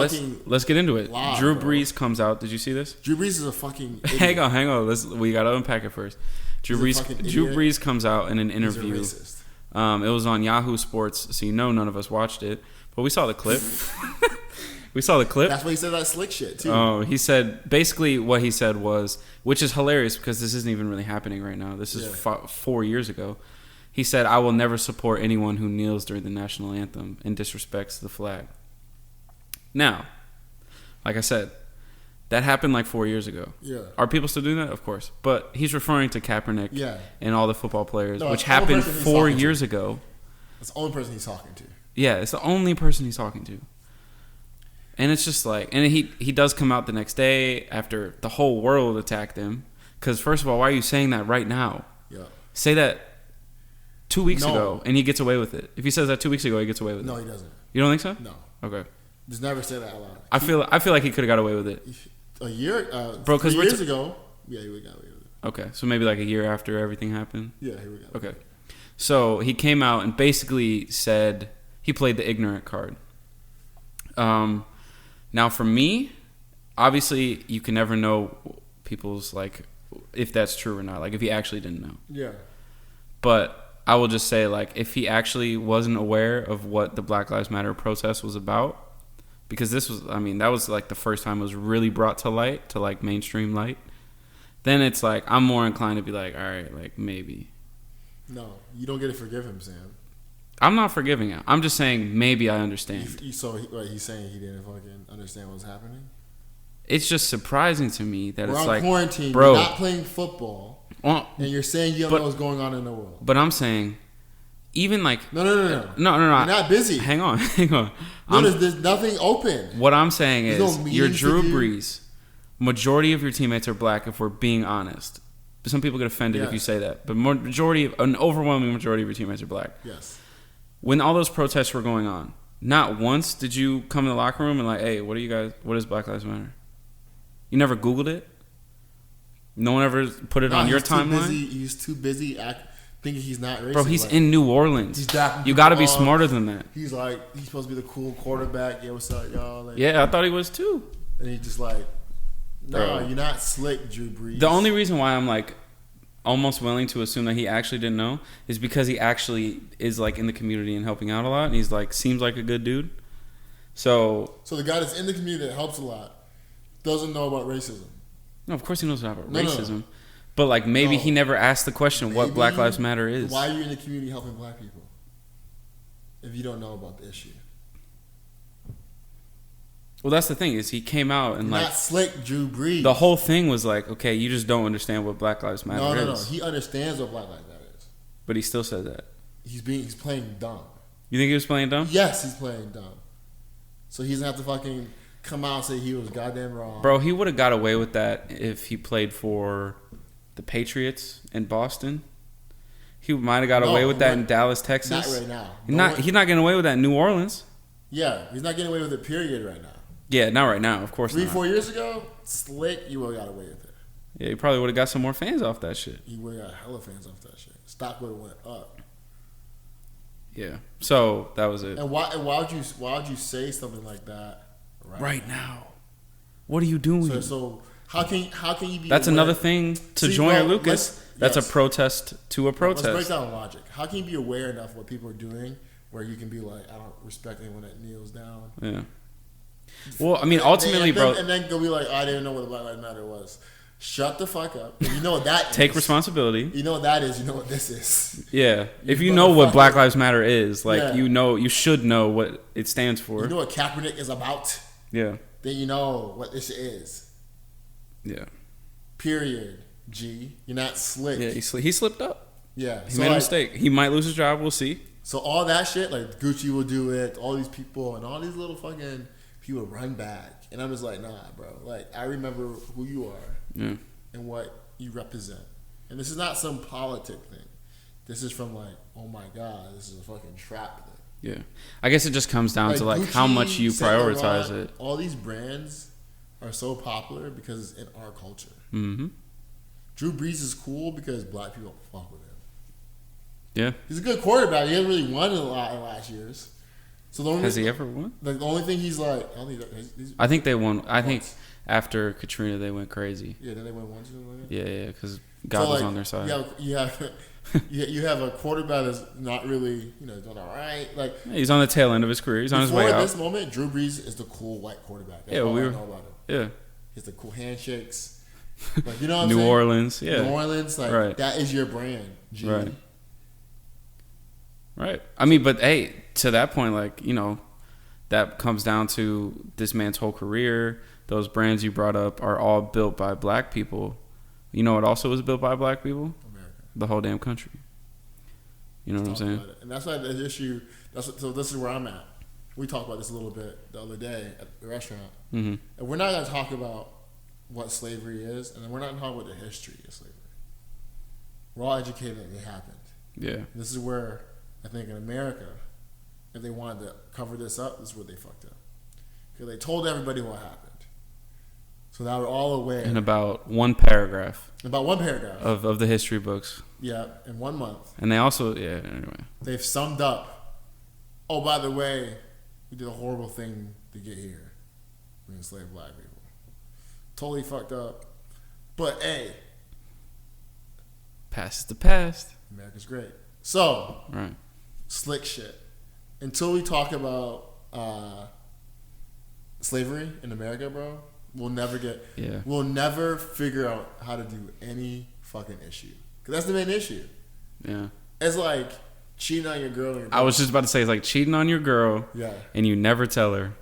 let's get into it. Drew Brees comes out. Did you see this? Drew Brees is a fucking idiot. Hang on. We gotta unpack it first. Drew Brees comes out in an interview. He's a racist. It was on Yahoo Sports, so none of us watched it, but we saw the clip. We saw the clip. That's why he said that slick shit too. Oh, he said basically what he said was, which is hilarious because this isn't even really happening right now. This is 4 years ago. He said, "I will never support anyone who kneels during the national anthem and disrespects the flag." Now, like I said, that happened like 4 years ago. Yeah. Are people still doing that? Of course. But he's referring to Kaepernick and all the football players, which happened 4 years ago. That's the only person he's talking to. Yeah, it's the only person he's talking to. And it's just like, and he does come out the next day after the whole world attacked him. Because first of all, why are you saying that right now? Yeah. Say that 2 weeks ago, and he gets away with it. If he says that 2 weeks ago, he gets away with it. No, he doesn't. You don't think so? No. Okay. Just never say that out loud. I feel like he could have got away with it. A year, bro, 3 years ago. Yeah, he would got away with it. Okay, so maybe like a year after everything happened. Yeah, he would got away. Okay, so he came out and basically said he played the ignorant card. Now for me, obviously you can never know people's like if that's true or not. Like if he actually didn't know. Yeah. But I will just say like if he actually wasn't aware of what the Black Lives Matter protest was about. Because that was like the first time it was really brought to light, to like mainstream light. Then it's like, I'm more inclined to be like, all right, like maybe. No, you don't get to forgive him, Sam. I'm not forgiving him. I'm just saying maybe I understand. He's saying he didn't fucking understand what was happening? It's just surprising to me that We're it's on like, quarantine, bro, you're not playing football, and you're saying you don't know what's going on in the world. But I'm saying, even like... No. You're not busy. Hang on. No, there's nothing open. What I'm saying is, you're Drew Brees. Majority of your teammates are black, if we're being honest. Some people get offended if you say that. But an overwhelming majority of your teammates are black. Yes. When all those protests were going on, not once did you come in the locker room and like, hey, what is Black Lives Matter? You never Googled it? No one ever put it on your timeline? He's too busy thinking he's not racist. Bro, he's in New Orleans. You got to be smarter than that. He's supposed to be the cool quarterback. Yeah, what's up, y'all? Like, yeah, I thought he was too. And he's just like, no, you're not slick, Drew Brees. The only reason why I'm like almost willing to assume that he actually didn't know is because he actually is like in the community and helping out a lot, and he's like seems like a good dude. So the guy that's in the community that helps a lot doesn't know about racism. No, of course he knows about racism. No. But like maybe he never asked the question what Black Lives Matter is. Why are you in the community helping black people if you don't know about the issue? Well, that's the thing is he came out and not slick Drew Brees. The whole thing was like, okay, you just don't understand what Black Lives Matter is. No. He understands what Black Lives Matter is. But he still said that. He's playing dumb. You think he was playing dumb? Yes, he's playing dumb. So he doesn't have to fucking come out and say he was goddamn wrong. Bro, he would have got away with that if he played for the Patriots in Boston. He might have got away with that in Dallas, Texas. Not right now. He's not getting away with that in New Orleans. Yeah, he's not getting away with it, period, right now. Yeah, not right now, of course not. 3-4 years ago, slick, you would have got away with it. Yeah, he probably would have got some more fans off that shit. He would have got hella fans off that shit. Stock would have went up. Yeah, so that was it. And why would you say something like that right now? What are you doing? So how can you be? That's another thing to Joyner Lucas. That's a protest to a protest. Let's break down logic. How can you be aware enough of what people are doing where you can be like, I don't respect anyone that kneels down? Yeah. Well, I mean, ultimately, bro. And then go be like, I didn't know what the Black Lives Matter was. Shut the fuck up. You know what that is. Take responsibility. You know what that is. You know what this is. Yeah. If you know what Black Lives Matter is, like, you should know what it stands for. You know what Kaepernick is about. Yeah. Then you know what this is. Yeah. Period. G. You're not slick. Yeah, he slipped up. Yeah. He made a mistake. He might lose his job. We'll see. So all that shit, like Gucci will do it, all these people and all these little fucking people run back. And I'm just like, nah, bro. Like, I remember who you are and what you represent. And this is not some politic thing. This is from like, oh my God, this is a fucking trap thing. Yeah. I guess it just comes down to like Gucci, how much you prioritize it. All these brands are so popular because it's in our culture. Mm-hmm. Drew Brees is cool because black people fuck with him. Yeah. He's a good quarterback. He hasn't really won a lot in the last years. So has he ever won? Like the only thing he's like, I think they won. I think after Katrina they went crazy. Yeah, then they went once. Like yeah, because God was on their side. You have a quarterback that's not really, doing all right. Like he's on the tail end of his career. He's on his way out. At this moment, Drew Brees is the cool white quarterback. That's all I know about him. Yeah, he's the cool handshakes. Like you know, what I'm New saying? Orleans, yeah, New Orleans, like right. That is your brand, G. Right. I mean, but hey, to that point, like that comes down to this man's whole career. Those brands you brought up are all built by black people. You know what also was built by black people? America. The whole damn country. You know what I'm saying? And that's why the issue. So this is where I'm at. We talked about this a little bit the other day at the restaurant. Mm-hmm. And we're not going to talk about what slavery is, and we're not going to talk about the history of slavery. We're all educated that it happened. Yeah. This is where I think in America, if they wanted to cover this up, this is where they fucked up. Because they told everybody what happened. So now we're all aware. In about one paragraph. Of the history books. Yeah, in 1 month. And they also, anyway. They've summed up, oh, by the way, we did a horrible thing to get here. We enslaved black people. Totally fucked up. But, hey. Past is the past. America's great. So. Right. Slick shit. Until we talk about slavery in America, bro, we'll never figure out how to do any fucking issue. Because that's the main issue. Yeah. It's like cheating on your girl. I was just about to say, it's like cheating on your girl. Yeah. And you never tell her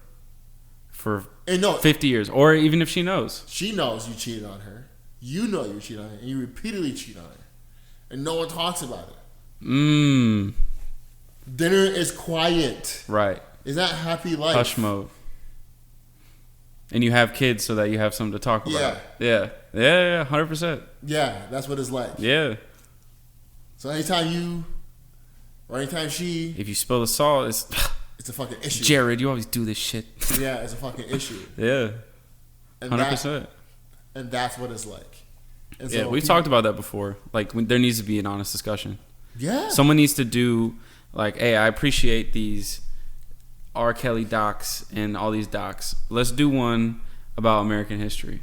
for 50 years. Or even if she knows. She knows you cheated on her. You know you cheated on her. And you repeatedly cheat on her. And no one talks about it. Dinner is quiet. Right. It's not happy life. Hush mode. And you have kids so that you have something to talk about. Yeah. Yeah, 100%. Yeah, that's what it's like. Yeah. So anytime she... If you spill the salt, it's a fucking issue. Jared, you always do this shit. Yeah, it's a fucking issue. Yeah. 100%. And that's what it's like. And so we've talked about that before. Like, there needs to be an honest discussion. Yeah. Someone needs to do, like, hey, I appreciate these R. Kelly docs and all these docs. Let's do one about American history.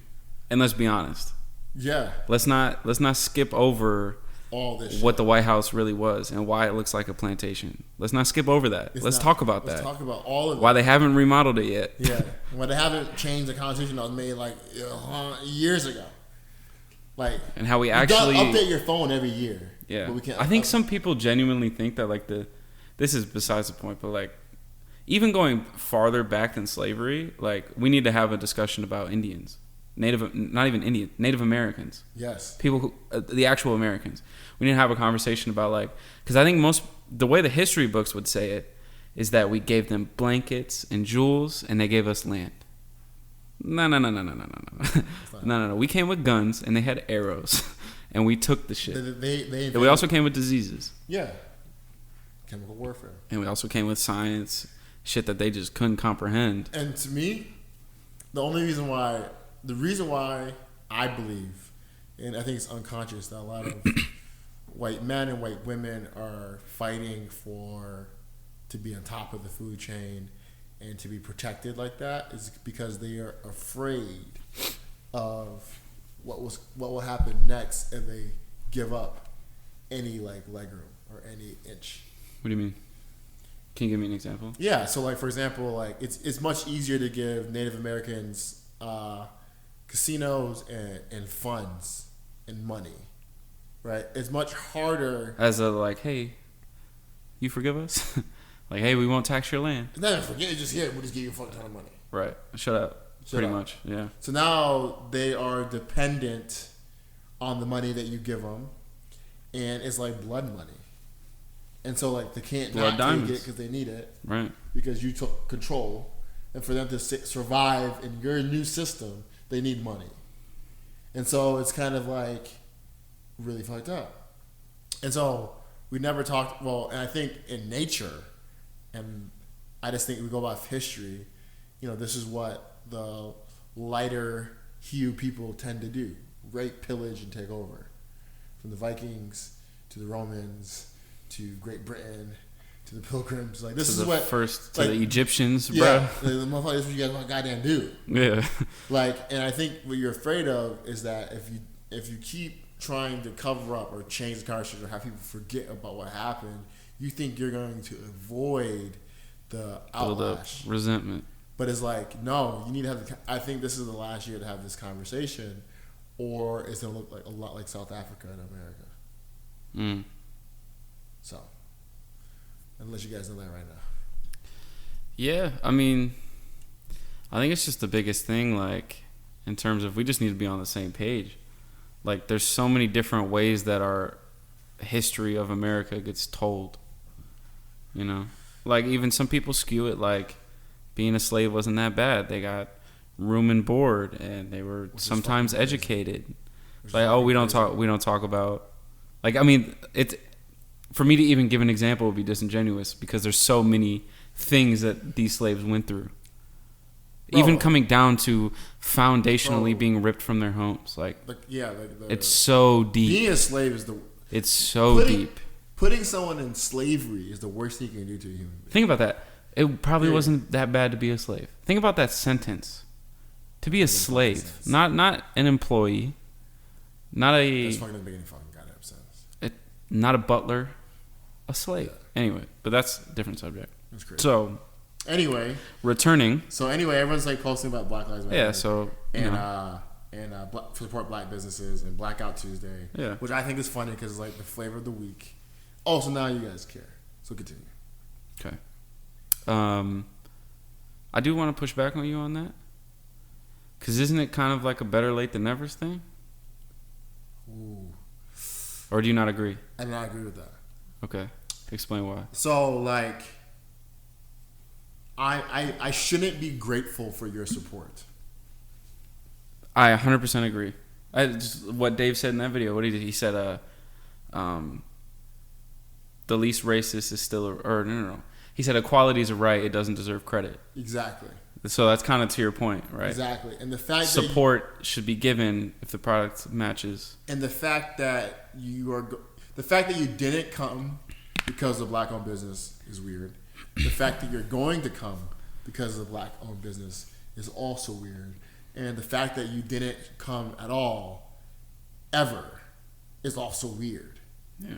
And let's be honest. Yeah. Let's not skip over all this what the White House really was and why it looks like a plantation. Let's not skip over that. Let's talk about that. Let's talk about all of it. Why they haven't remodeled it yet. Yeah. Why they haven't changed the Constitution that was made like years ago. Like, and how we actually update your phone every year. Yeah. But we can't. I think some people genuinely think that like this is besides the point, but like even going farther back than slavery, like we need to have a discussion about Indians. Native Americans. Yes. People who, the actual Americans. We need to have a conversation about like, because I think the way the history books would say it is that we gave them blankets and jewels and they gave us land. No. We came with guns and they had arrows and we took the shit. And we also came with diseases. Yeah. Chemical warfare. And we also came with science, shit that they just couldn't comprehend. And to me, the reason why I believe, and I think it's unconscious, that a lot of white men and white women are fighting to be on top of the food chain and to be protected like that is because they are afraid of what will happen next if they give up any like legroom or any inch. What do you mean? Can you give me an example? Yeah, so like for example, like it's much easier to give Native Americans casinos and funds and money, right? It's much harder as a like, hey, you forgive us? Like, hey, we won't tax your land. Never forget it. Just here, we'll just give you a fucking ton of money. Right. Shut up. Pretty much. Yeah. So now they are dependent on the money that you give them, and it's like blood money. And so, like, they can't blood not diamonds. take it because they need it. Right. Because you took control. And for them to survive in your new system, they need money. And so, it's kind of, like, really fucked up. And so, we never talked, well, and I think in nature, and I just think we go off history, you know, this is what the lighter hue people tend to do. Rape, pillage, and take over. From the Vikings to the Romans to Great Britain, to the Pilgrims, like this is what first to like, the Egyptians, yeah, bro. The motherfuckers, this is what you guys goddamn do. Yeah. Like, and I think what you're afraid of is that if you keep trying to cover up or change the conversation or have people forget about what happened, you think you're going to avoid the outlash, resentment. But it's like, no, you need to have. I think this is the last year to have this conversation, or it's gonna look like a lot like South Africa and America. Mm. So, I'll let you guys know that right now. Yeah, I mean, I think it's just the biggest thing, like, in terms of we just need to be on the same page. Like, there's so many different ways that our history of America gets told, you know? Like, even some people skew it like being a slave wasn't that bad. They got room and board, and they were sometimes educated. Like, oh, we don't talk about, like, I mean, it's, for me to even give an example would be disingenuous because there's so many things that these slaves went through. Even coming down to foundationally being ripped from their homes, it's so deep. Being a slave is it's so deep. Putting someone in slavery is the worst thing you can do to a human being. Think about that. It probably wasn't that bad to be a slave. Think about that sentence. To be a slave, not an employee, not a. That's fucking doesn't make any fucking goddamn sense. Not a butler, a slave. Yeah. Anyway, but that's a different subject. That's crazy. So. Anyway, returning. So anyway, everyone's like posting about Black Lives Matter. Yeah. So and support Black businesses and Blackout Tuesday. Yeah. Which I think is funny because it's like the flavor of the week. Oh, so now you guys care. So continue. Okay. I do want to push back on you on that. Because isn't it kind of like a better late than never thing? Ooh. Or do you not agree? I do not agree with that. Okay. Explain why. So, like, I shouldn't be grateful for your support. I 100% agree. What Dave said in that video. What he said, the least racist is still, no. He said equality is a right. It doesn't deserve credit. Exactly. So that's kind of to your point, right? Exactly. And the fact support should be given if the product matches. And the fact that you didn't come because of Black-owned business is weird. The fact that you're going to come because of Black-owned business is also weird. And the fact that you didn't come at all, ever, is also weird. Yeah.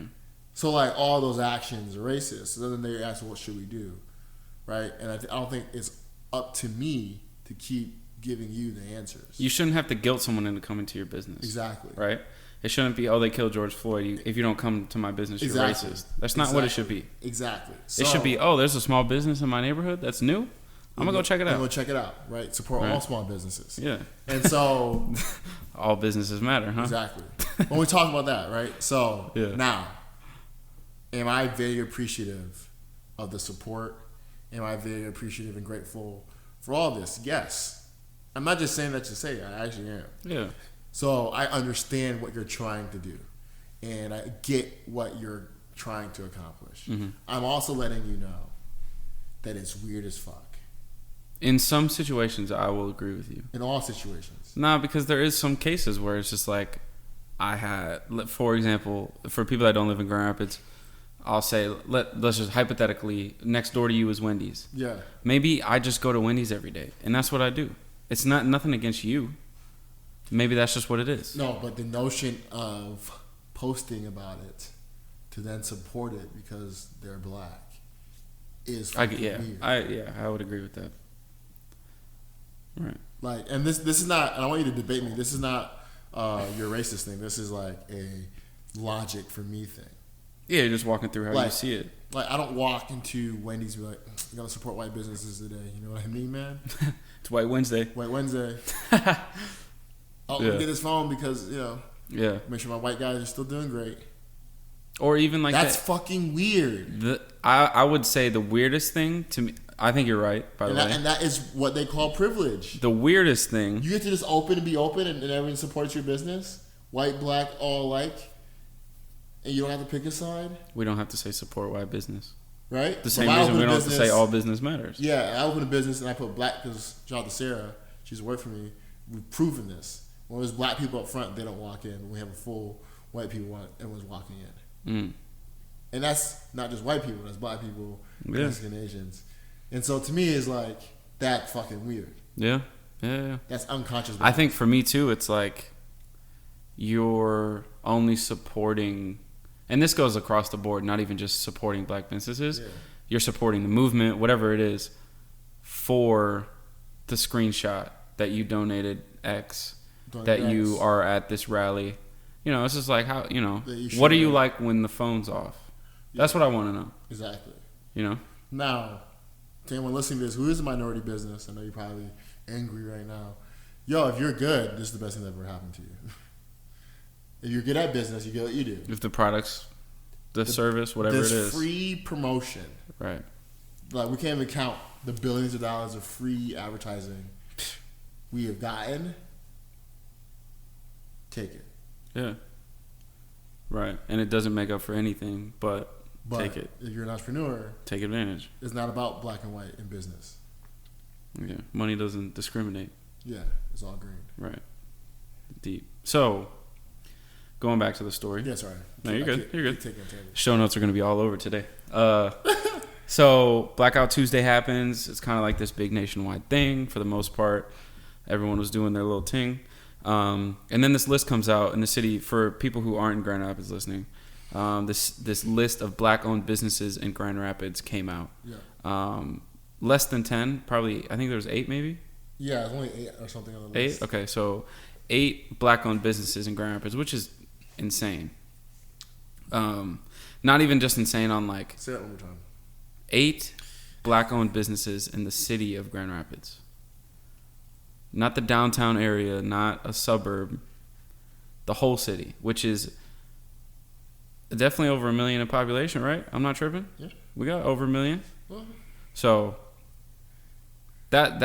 So, like, all those actions are racist. So then they ask, well, what should we do? Right? And I don't think it's up to me to keep giving you the answers. You shouldn't have to guilt someone into coming to your business. Exactly. Right? It shouldn't be, oh, they killed George Floyd. If you don't come to my business, you're racist. That's not what it should be. Exactly. It should be, oh, there's a small business in my neighborhood that's new. I'm going to go check it out. I'm going to check it out, right? Support all small businesses. Yeah. And so... all businesses matter, huh? Exactly. When we talk about that, right? So, now, am I very appreciative of the support? Am I very appreciative and grateful for all this? Yes. I'm not just saying that to say it. I actually am. Yeah. So, I understand what you're trying to do. And I get what you're trying to accomplish. Mm-hmm. I'm also letting you know that it's weird as fuck. In some situations, I will agree with you. In all situations. Nah, because there is some cases where it's just like, for example, for people that don't live in Grand Rapids, I'll say, let's just hypothetically, next door to you is Wendy's. Yeah. Maybe I just go to Wendy's every day, and that's what I do. It's nothing against you. Maybe that's just what it is. No, but the notion of posting about it to then support it because they're Black is fucking weird. I would agree with that. Right. Like, and this is not, and I want you to debate me, this is not your racist thing. This is like a logic for me thing. Yeah, you're just walking through how you see it. Like, I don't walk into Wendy's and be like, I'm going to support white businesses today. You know what I mean, man? It's White Wednesday. White Wednesday. Let me get this phone because, make sure my white guys are still doing great. Or even like that's fucking weird. I would say the weirdest thing to me, I think you're right, by the way. And that is what they call privilege. The weirdest thing. You get to just open and be open and everyone supports your business. White, black, all alike. And you don't have to pick a side. We don't have to say support white business. Right? The same reason we don't have to say all business matters. Yeah, I opened a business and I put black because shout out to Sarah. She's worked for me. We've proven this. When there's black people up front, they don't walk in. When we have a full white people, everyone's walking in. And that's not just white people. That's black people, Mexican, Asians. And so to me, it's like, that's fucking weird. Yeah. That's unconscious. I think for me too, it's like you're only supporting, and this goes across the board, not even just supporting black businesses. Yeah. You're supporting the movement, whatever it is, for the screenshot that you donated X, you are at this rally. It's just like how, what are you like when the phone's off? Yeah. That's what I want to know. Exactly. Now, to anyone listening to this who is a minority business, I know you're probably angry right now. Yo, if you're good, this is the best thing that ever happened to you. If you're good at business, you get what you do. If the products, the service, whatever it is. Free promotion. Right. Like, we can't even count the billions of dollars of free advertising we have gotten. Take it. Yeah. Right. And it doesn't make up for anything, but take it. If you're an entrepreneur, take advantage. It's not about black and white in business. Yeah. Money doesn't discriminate. Yeah. It's all green. Right. Deep. So, going back to the story. Yeah, sorry. No, you're good. You're good. Show notes are going to be all over today. So, Blackout Tuesday happens. It's kind of like this big nationwide thing for the most part. Everyone was doing their little thing. And then this list comes out in the city for people who aren't in Grand Rapids listening. This list of black-owned businesses in Grand Rapids came out. Yeah. Less than 10, probably. I think there was 8 maybe. Yeah, it was only 8 or something on the list. 8? Okay, so 8 black-owned businesses in Grand Rapids, which is insane. Not even just insane on like... Say that one more time. 8 black-owned businesses in the city of Grand Rapids. Not the downtown area, not a suburb. The whole city, which is definitely over 1 million in population, right? I'm not tripping. Yeah. We got over 1 million. Well, so that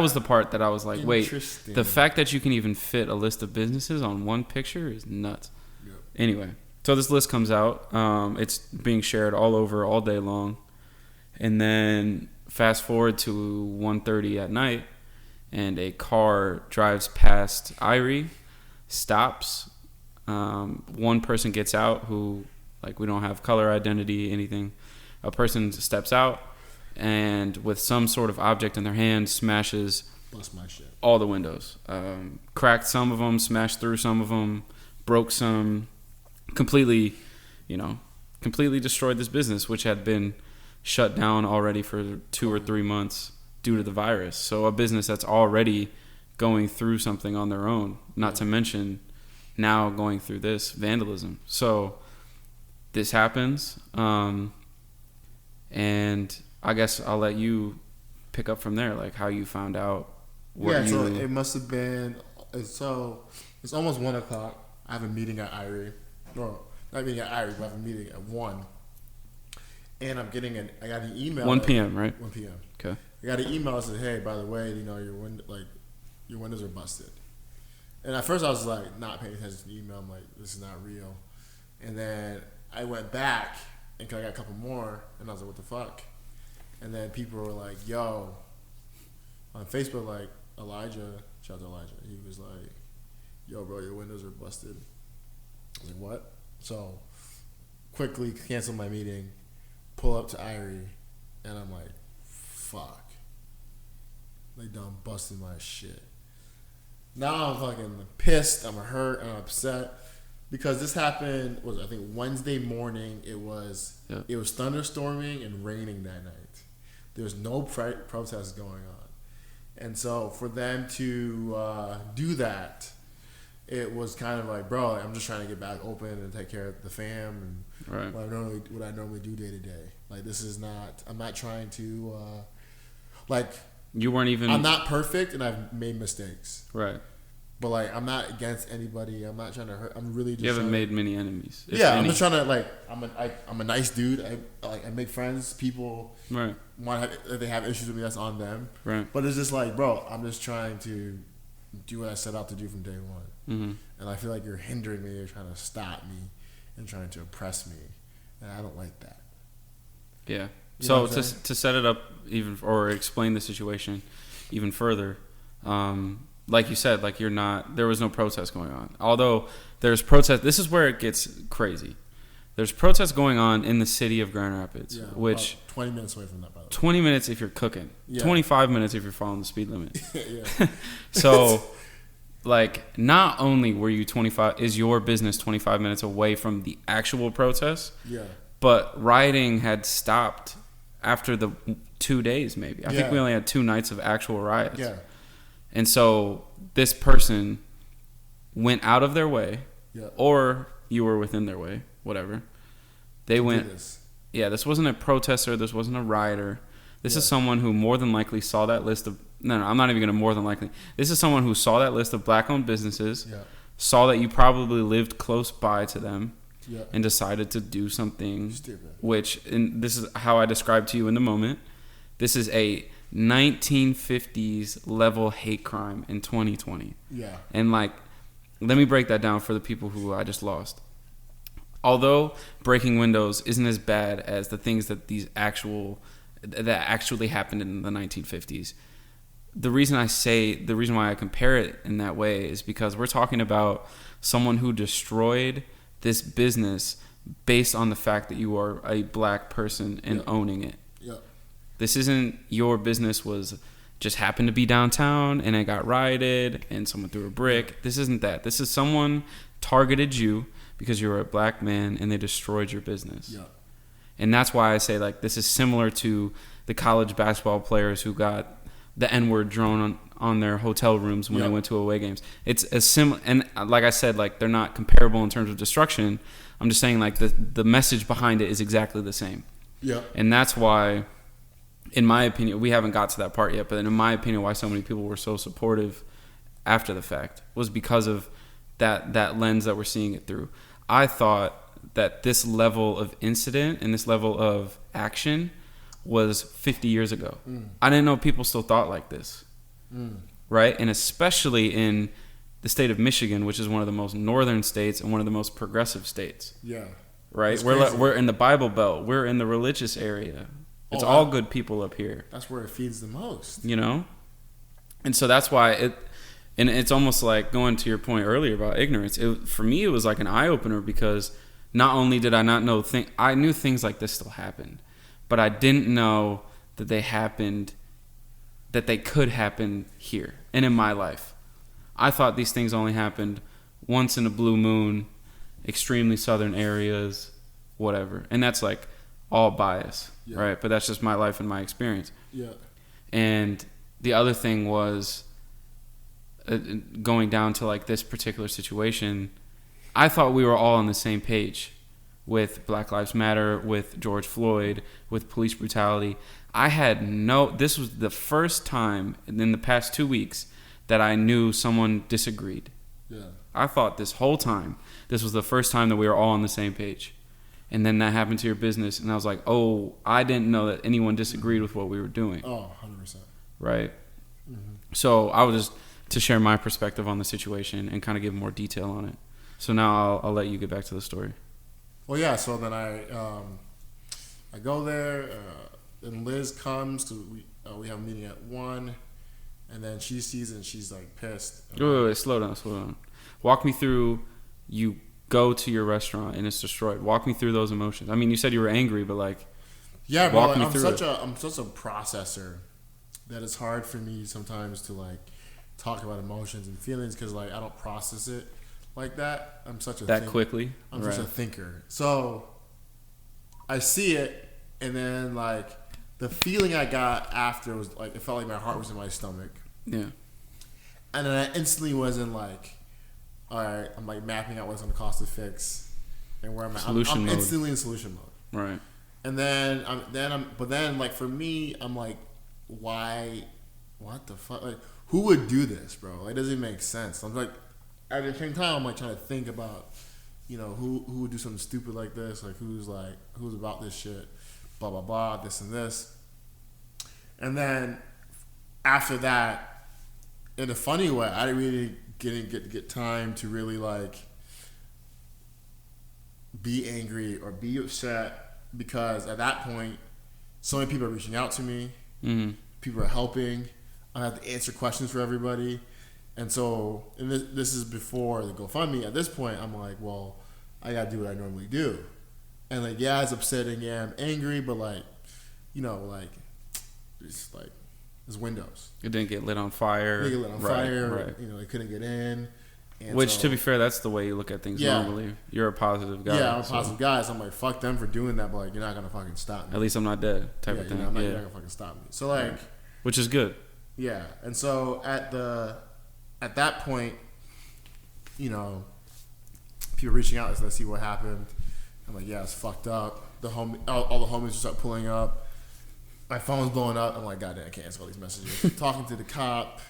was the part that I was like, wait, the fact that you can even fit a list of businesses on one picture is nuts. Yep. Anyway, so this list comes out. It's being shared all over all day long. And then fast forward to 1:30 at night, and a car drives past Irie, stops. One person gets out who, like, we don't have color identity, anything. A person steps out and with some sort of object in their hand smashes bust my shit. All the windows. Cracked some of them, smashed through some of them, broke some, completely destroyed this business, which had been shut down already for 2 or 3 months due to the virus. So a business that's already going through something on their own, not to mention now going through this vandalism. So this happens, and I guess I'll let you pick up from there, like how you found out. So it must have been. So it's almost 1 o'clock. I have a meeting at Irie. No, not meeting at Irie, but I have a meeting at 1. And I got an email. 1 p.m., right? 1 p.m. Okay. I got an email that said, "Hey, by the way, your windows are busted." And at first I was like not paying attention to the email. I'm like, this is not real. And then I went back and I got a couple more, and I was like, what the fuck? And then people were like, yo, on Facebook, like Elijah, shout out to Elijah. He was like, yo, bro, your windows are busted. I was like, what? So quickly cancel my meeting, pull up to Irie, and I'm like, fuck. They done busted my shit. Now I'm fucking pissed, I'm hurt, I'm upset. Because this happened was I think Wednesday morning. It was thunderstorming and raining that night. There was no protests going on, and so for them to do that, it was kind of like, bro, I'm just trying to get back open and take care of the fam and what I normally do day to day. Like this is not. I'm not trying to You weren't even. I'm not perfect, and I've made mistakes. Right. But like, I'm not against anybody. I'm not trying to hurt. I'm really just. You haven't made many enemies. I'm just trying to I'm a nice dude. I make friends. People if they have issues with me, that's on them. Right. But it's just like, bro, I'm just trying to do what I set out to do from day one. Mm-hmm. And I feel like you're hindering me. You're trying to stop me and trying to oppress me, and I don't like that. Yeah. So to set it up even or explain the situation even further. Like you said, like there was no protest going on. Although there's protest, this is where it gets crazy. There's protests going on in the city of Grand Rapids, which 20 minutes away from that, by the way. 20 minutes if you're cooking, 25 minutes if you're following the speed limit. Yeah. So, like, not only were you is your business 25 minutes away from the actual protest, but rioting had stopped after the 2 days, maybe. I think we only had 2 nights of actual riots. Yeah. And so this person went out of their way, or you were within their way, whatever. They went. This wasn't a protester. This wasn't a rioter. This is someone who more than likely saw that list of. No, I'm not even going to more than likely. This is someone who saw that list of black-owned businesses, saw that you probably lived close by to them, and decided to do something. Stupid. And this is how I described to you in the moment. This is a 1950s level hate crime in 2020. Yeah. And like, let me break that down for the people who I just lost. Although breaking windows isn't as bad as the things that that actually happened in the 1950s. The reason why I compare it in that way is because we're talking about someone who destroyed this business based on the fact that you are a black person and owning it. Yeah. This isn't your business was just happened to be downtown and it got rioted and someone threw a brick. This isn't that. This is someone targeted you because you're a black man and they destroyed your business. Yeah. And that's why I say like this is similar to the college basketball players who got the N-word drawn on their hotel rooms when they went to away games. It's a similar, and like I said, like they're not comparable in terms of destruction. I'm just saying like the message behind it is exactly the same. Yeah. And that's why, in my opinion, we haven't got to that part yet, but in my opinion, why so many people were so supportive after the fact was because of that lens that we're seeing it through. I thought that this level of incident and this level of action was 50 years ago. I didn't know people still thought like this. Right? And especially in the state of Michigan, which is one of the most northern states and one of the most progressive states. Yeah. Right? We're in the Bible Belt. We're in the religious area. It's all good people up here. That's where it feeds the most. You know? And so that's why it's almost like going to your point earlier about ignorance. For me, it was like an eye-opener because not only did I not know I knew things like this still happened, but I didn't know that they could happen here and in my life. I thought these things only happened once in a blue moon, extremely southern areas, whatever. And that's like all bias, right? But that's just my life and my experience. Yeah. And the other thing was going down to like this particular situation, I thought we were all on the same page with Black Lives Matter, with George Floyd, with police brutality. This was the first time in the past 2 weeks that I knew someone disagreed. Yeah. I thought this whole time, this was the first time that we were all on the same page. And then that happened to your business, and I was like, oh, I didn't know that anyone disagreed with what we were doing. Oh, 100%. Right? Mm-hmm. So I was just to share my perspective on the situation and kind of give more detail on it. So now I'll let you get back to the story. Well, yeah, so then I go there, and Liz comes to we have a meeting at 1, and then she sees it and she's like pissed. Wait, slow down. Walk me through. You go to your restaurant and it's destroyed. Walk me through those emotions. I mean, you said you were angry, but like, yeah, but like, I'm such a processor that it's hard for me sometimes to like talk about emotions and feelings because like I don't process it like that. I'm such a quickly. I'm such a thinker. So I see it, and then like the feeling I got after was like it felt like my heart was in my stomach. Yeah. And then I instantly wasn't like, all right, I'm like mapping out what's going to cost to fix and where I'm at. I'm instantly in solution mode. Right. And but then like for me, I'm like, why, what the fuck? Like, who would do this, bro? Like, it doesn't make sense. I'm like, at the same time, I'm like trying to think about, who would do something stupid like this? Like, who's about this shit? Blah, blah, blah, this and this. And then after that, in a funny way, I didn't really get time to really like be angry or be upset, because at that point, so many people are reaching out to me. Mm-hmm. People are helping. I have to answer questions for everybody, and so this is before the GoFundMe. At this point, I'm like, well, I gotta do what I normally do, and like, yeah, it's upsetting. Yeah, I'm angry, but like, like it's like. It's windows. It didn't get lit on fire. It didn't get lit on fire. Right. They couldn't get in. And which, to be fair, that's the way you look at things normally. You're a positive guy. Yeah, I'm a positive guy. So I'm like, fuck them for doing that, but like, you're not gonna fucking stop me. At least I'm not dead, type of thing. You're not gonna fucking stop me. So like, which is good. Yeah, and so at that point, people reaching out to see what happened. I'm like, yeah, it's fucked up. All the homies just start pulling up. My phone's blowing up. I'm like, goddamn, I can't answer all these messages. Talking to the cop,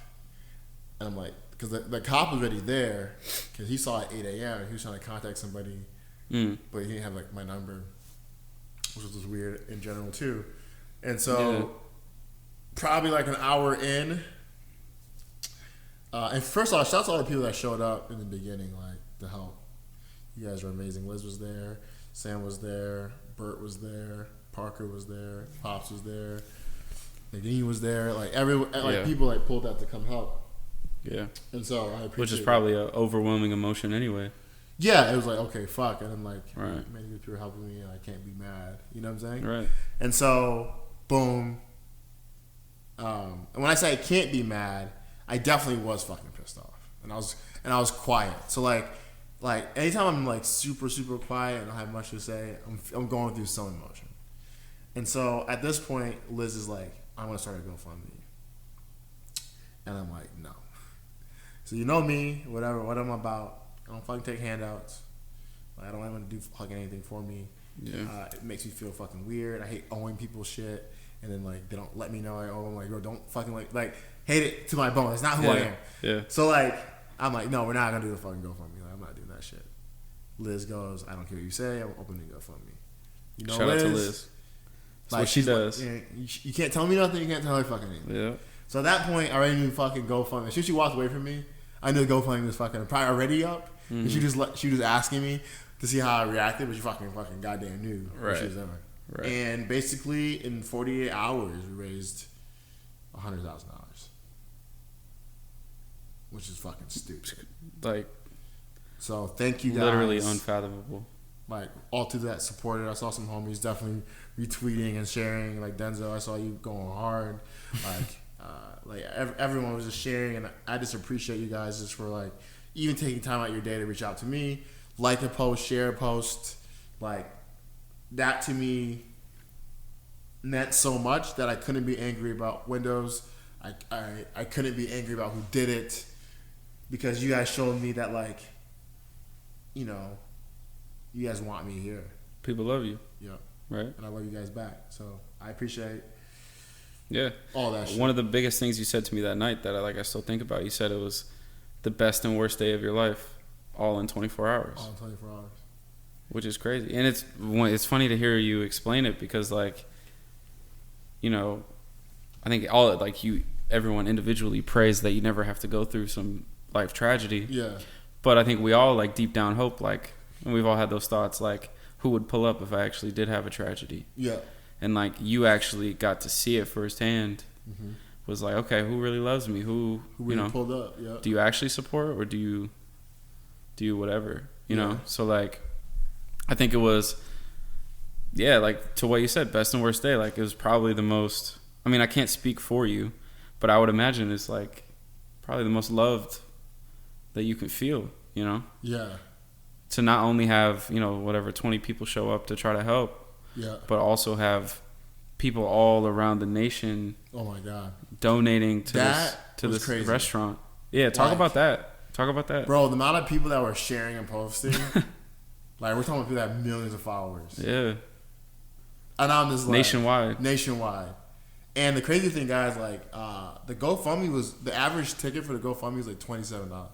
and I'm like, because the cop was already there, because he saw at 8 a.m. and he was trying to contact somebody, but he didn't have like my number, which was just weird in general too. And so, probably like an hour in, and first off, shout out to all the people that showed up in the beginning, like to help. You guys are amazing. Liz was there, Sam was there, Bert was there. Parker was there, Pops was there, Nadine was there. Like people like pulled out to come help. Yeah, and so I appreciate. Which is probably an overwhelming emotion anyway. Yeah, it was like, okay, fuck, and then like many people are helping me, and I can't be mad. You know what I'm saying? Right. And so, boom. And when I say I can't be mad, I definitely was fucking pissed off, and I was quiet. So like anytime I'm like super super quiet and I don't have much to say, I'm going through some emotion. And so at this point, Liz is like, I want to start a GoFundMe. And I'm like, no. So you know me, whatever, what I'm about. I don't fucking take handouts. Like, I don't want to do fucking anything for me. Yeah. It makes me feel fucking weird. I hate owing people shit. And then like, they don't let me know I owe them. Like, bro, don't fucking like hate it to my bone. It's not who I am. Yeah. So like, I'm like, no, we're not going to do the fucking GoFundMe. Like, I'm not doing that shit. Liz goes, I don't care what you say. I'm opening GoFundMe. Shout out to Liz. Like, what she does. Like, you can't tell me nothing. You can't tell her fucking anything. Yeah. So at that point, I already knew fucking GoFundMe. As soon as she walked away from me, I knew GoFundMe was fucking probably already up. Mm-hmm. And she was asking me to see how I reacted, but she fucking goddamn knew what she was doing. Right. And basically, in 48 hours, we raised $100,000, which is fucking stupid. Like, so thank you guys. Literally unfathomable. Like, all through that supported. I saw some homies definitely retweeting and sharing. Like, Denzel, I saw you going hard. Like, everyone was just sharing, and I just appreciate you guys just for, like, even taking time out your day to reach out to me. Like a post, share a post. Like, that to me meant so much that I couldn't be angry about Windows. I couldn't be angry about who did it, because you guys showed me that, like, you guys want me here. People love you. Yeah. Right. And I love you guys back. So I appreciate all that shit. One of the biggest things you said to me that night that I still think about, you said it was the best and worst day of your life, all in 24 hours. All in 24 hours. Which is crazy. And it's funny to hear you explain it, because like, I think everyone individually prays that you never have to go through some life tragedy. Yeah. But I think we all, like, deep down hope, like, and we've all had those thoughts, like, who would pull up if I actually did have a tragedy? Yeah. And, like, you actually got to see it firsthand. Mm-hmm. Was like, okay, who really loves me? Who really pulled up? Yeah. Do you actually support, or do you whatever? You know? So, like, I think it was, like, to what you said, best and worst day. Like, it was probably the most, I mean, I can't speak for you, but I would imagine it's, like, probably the most loved that you can feel. you know? Yeah. To not only have, you know, whatever, 20 people show up to try to help, but also have people all around the nation. Oh my God. Donating to this crazy. restaurant. Yeah, talk about that. Talk about that. Bro, the amount of people that were sharing and posting, like we're talking about people that have millions of followers. Yeah. And I'm just like nationwide. And the crazy thing, guys, like the GoFundMe was the average ticket for the GoFundMe was like $27.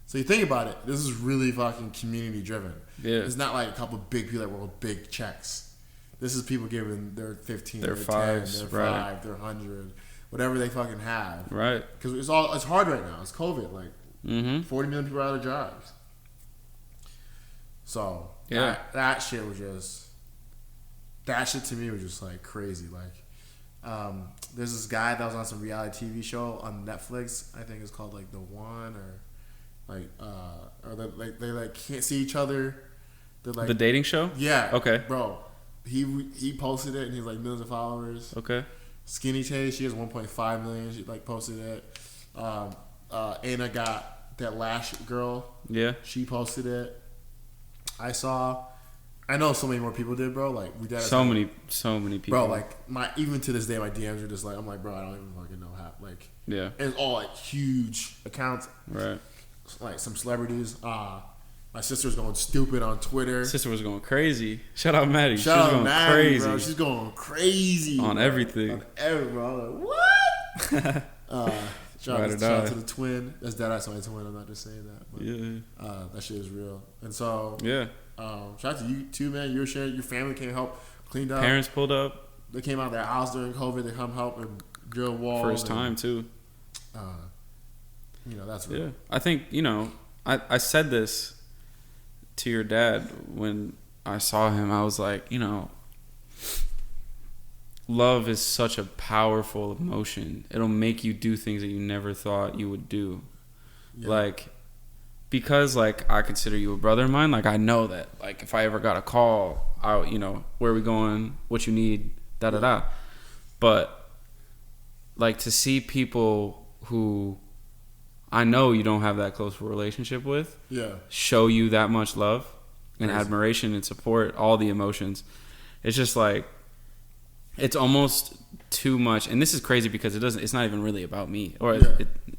So you think about it, this is really fucking community driven. Yeah. It's not like a couple of big people that wrote big checks. This is people giving their 15, their their 5s, 10, their 5, their 100, whatever they fucking have. Right. Because it's hard right now. It's COVID. Like 40 million people are out of jobs. So that shit to me was just like crazy. Like there's this guy that was on some reality TV show on Netflix. I think it's called like The One or they like can't see each other. Like, the dating show? Yeah. Okay. Bro, he posted it and he's like millions of followers. Okay. Skinny Tay, she has 1.5 million. She like posted it. Anna got that Lash girl. Yeah. She posted it. I know so many more people did, bro. Like we did. So many people. Bro, like even to this day, my DMs are just like, I'm like, bro, I don't even fucking know how. Like, yeah, and it's all like huge accounts. Right. Like some celebrities. My sister's going stupid on Twitter. Sister was going crazy. Shout out Maddie. Shout out Maddie, crazy. Bro. She's going crazy on everything. On everything, bro. Like, what? Shout out to the twin. That's dead. That's my twin. I'm not just saying that. But, yeah. That shit is real. And so shout out to you too, man. Your family came help cleaned up. Parents pulled up. They came out of their house during COVID. They come help and drill walls. First time too. That's real. Yeah. I think I said this to your dad when I saw him. I was like, love is such a powerful emotion. It'll make you do things that you never thought you would do. Yeah. Like, because like I consider you a brother of mine, like I know that like if I ever got a call out, where are we going, what you need, da. But like to see people who I know you don't have that close of a relationship with, show you that much love and admiration and support, all the emotions. It's just like, it's almost too much. And this is crazy because it's not even really about me, or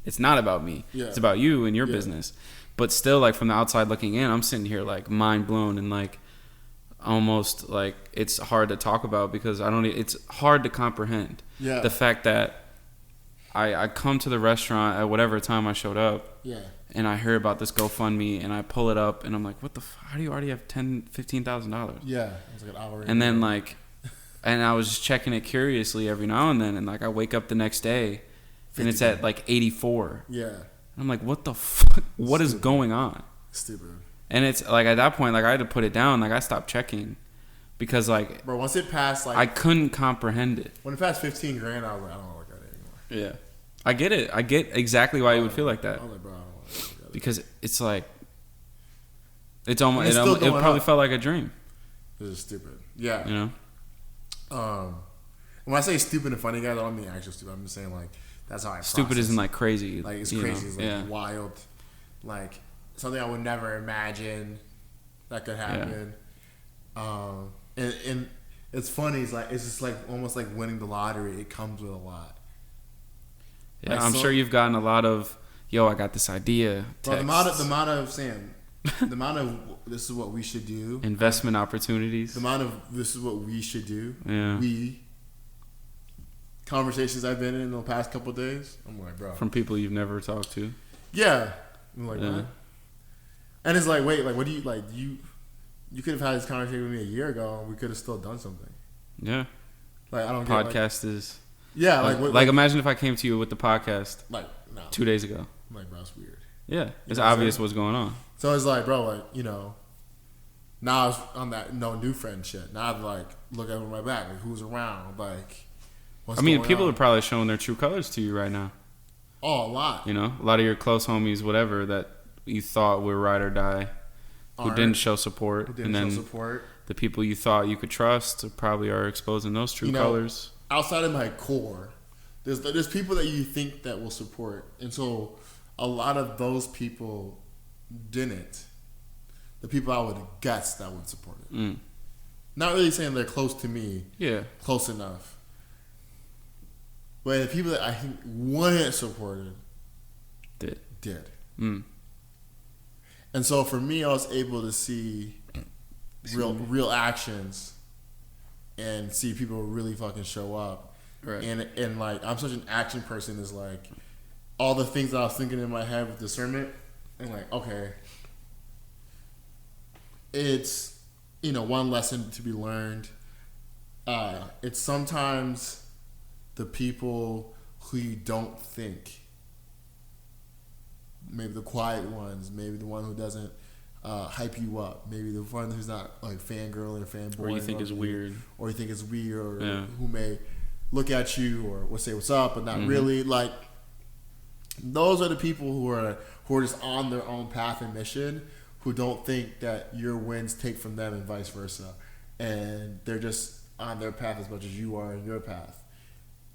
it's not about me. Yeah. It's about you and your business. But still, like from the outside looking in, I'm sitting here like mind blown and like almost like it's hard to talk about because it's hard to comprehend the fact that I come to the restaurant at whatever time I showed up, and I hear about this GoFundMe, and I pull it up, and I'm like, "What the? How do you already have $15,000?" Yeah, it was like an hour. And then like, and I was just checking it curiously every now and then, and like I wake up the next day, and it's at like 84. Yeah, and I'm like, "What the fuck? What is going on?" Stupid. And it's like at that point, like I had to put it down. Like I stopped checking because like, bro, once it passed, like I couldn't comprehend it. When it passed 15 grand, I was like, I don't want to look at it anymore. Yeah. I get it. I get exactly why you would feel like that. Because it's like, it's almost, it probably felt like a dream. This is stupid. Yeah. When I say stupid and funny, guys, I don't mean actual stupid. I'm just saying like, that's how I process. Stupid isn't like crazy. Like it's crazy. It's like wild. Like something I would never imagine that could happen. Yeah. And it's funny. It's like, it's just like almost like winning the lottery. It comes with a lot. Yeah, like, I'm sure you've gotten a lot of, I got this idea. Bro, the amount of this is what we should do. Investment opportunities. The amount of this is what we should do. Yeah. Conversations I've been in the past couple of days. I'm like, bro. From people you've never talked to. Yeah. I'm like, what? And it's like, wait, like, what do you like? You could have had this conversation with me a year ago, and we could have still done something. Yeah. Like I don't. Podcast is. Yeah, like imagine if I came to you with the podcast like 2 days ago. I'm like, bro, it's weird. Yeah, it's obvious what's going on. So it's like, bro, like now I was on that new friend shit. Now I like look over my back, like who's around, like what's going people on? are probably showing their true colors to you right now. Oh, a lot. A lot of your close homies, whatever that you thought were ride or die, who didn't show support, the people you thought you could trust probably are exposing those true colors. Outside of my core, there's people that you think that will support, and so a lot of those people didn't, the people I would have guessed that would support it. Not really saying they're close to me. Yeah. Close enough. But the people that I think wouldn't support it did. And so for me, I was able to see real actions and see people really fucking show up. Right. And like, I'm such an action person, is like all the things that I was thinking in my head with discernment, and like, okay, it's, you know, one lesson to be learned. It's sometimes the people who you don't think, maybe the quiet ones, maybe the one who doesn't hype you up, maybe the one who's not like fangirl or fanboy, or you think is weird, or who may look at you or will say what's up, but not really. Like, those are the people who are just on their own path and mission, who don't think that your wins take from them and vice versa, and they're just on their path as much as you are in your path.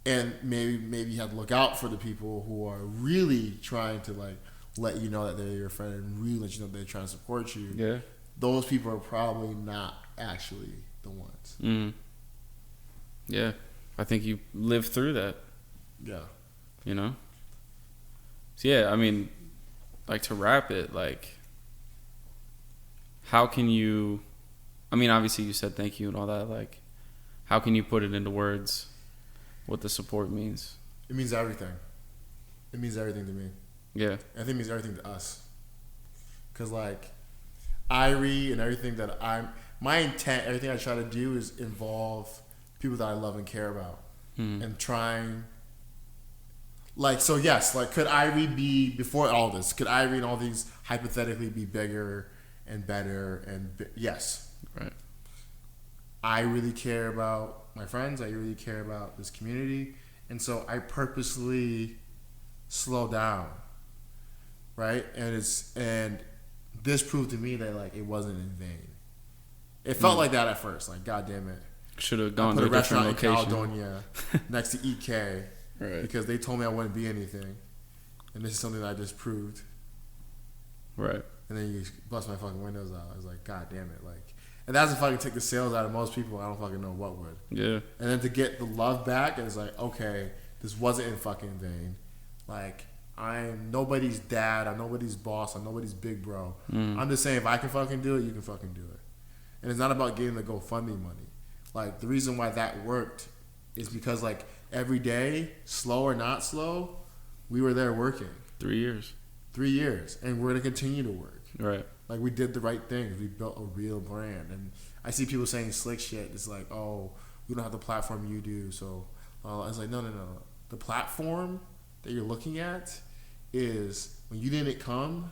And maybe you have to look out for the people who are really trying to like let you know that they're your friend and really let you know they're trying to support you. Yeah, those people are probably not actually the ones. Yeah, I think you lived through that. Yeah, you know. So yeah, I mean, like, to wrap it, like, how can you? I mean, obviously you said thank you and all that. Like, how can you put it into words what the support means? It means everything. It means everything to me. Yeah. I think it means everything to us. Because, like, Irie and everything that my intent, everything I try to do is involve people that I love and care about. And trying, like, so yes, like, could Irie be, before all this, could Irie and all these hypothetically be bigger and better? Yes. Right. I really care about my friends. I really care about this community. And so I purposely slow down. Right? And this proved to me that, like, it wasn't in vain. It felt like that at first. Like, God damn it. Should have gone to a different location. In Caledonia next to EK. Right. Because they told me I wouldn't be anything. And this is something that I just proved. Right. And then you bust my fucking windows out. I was like, God damn it. Like, and that doesn't fucking take the sales out of most people. I don't fucking know what would. Yeah. And then to get the love back, it's like, okay, this wasn't in fucking vain. Like, I'm nobody's dad. I'm nobody's boss. I'm nobody's big bro. I'm just saying, if I can fucking do it, you can fucking do it. And it's not about getting the GoFundMe money. Like, the reason why that worked is because, like, every day, slow or not slow, we were there working. 3 years. 3 years. And we're going to continue to work. Right. Like, we did the right things. We built a real brand. And I see people saying slick shit. It's like, oh, we don't have the platform you do. So I was like, no. The platform that you're looking at is, when you didn't come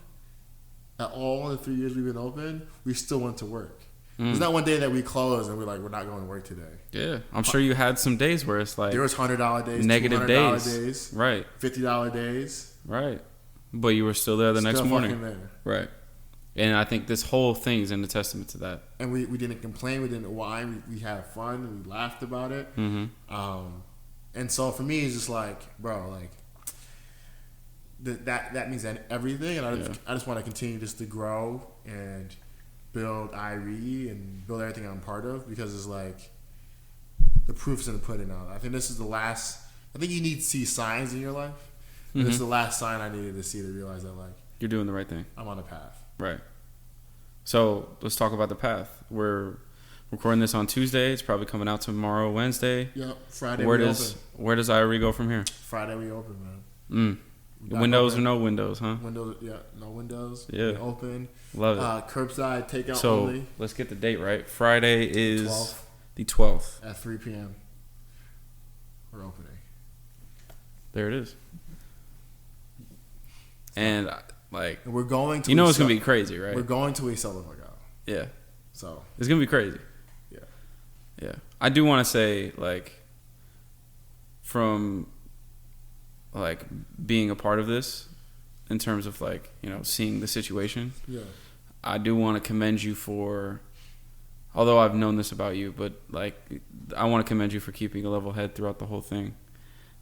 at all in the 3 years we've been open, we still went to work. It's not one day that we closed and we're like, we're not going to work today. Yeah. I'm sure you had some days where it's like, there was $100 days, negative days. Right. $50 days. Right. But you were still there the next morning. There. Right. And I think this whole thing's in a testament to that. And we didn't complain. We didn't whine. We had fun. We laughed about it. And so for me, it's just like, bro, like, that means everything. And I just want to continue just to grow and build Irie and build everything I'm part of, because it's like, the proof's in the pudding now. I think this is the last. I think you need to see signs in your life. And this is the last sign I needed to see to realize that, like, you're doing the right thing. I'm on a path. Right. So let's talk about the path. We're recording this on Tuesday. It's probably coming out tomorrow, Wednesday. Yep. Friday. Where does Irie go from here? Friday we open, man. Windows or no windows, huh? Windows, yeah, no windows. Yeah. We open. Love it. Curbside takeout So only. let's get the date right. Friday is the 12th. At 3 p.m. We're opening. There it is. And like, and we're going to, you know, it's gonna be crazy, right? We're going to a solo workout. Yeah. So it's gonna be crazy. Yeah. Yeah. I do want to say, like, from like being a part of this, in terms of, like, you know, seeing the situation. Yeah. I do want to commend you for, although I've known this about you, but like, I want to commend you for keeping a level head throughout the whole thing.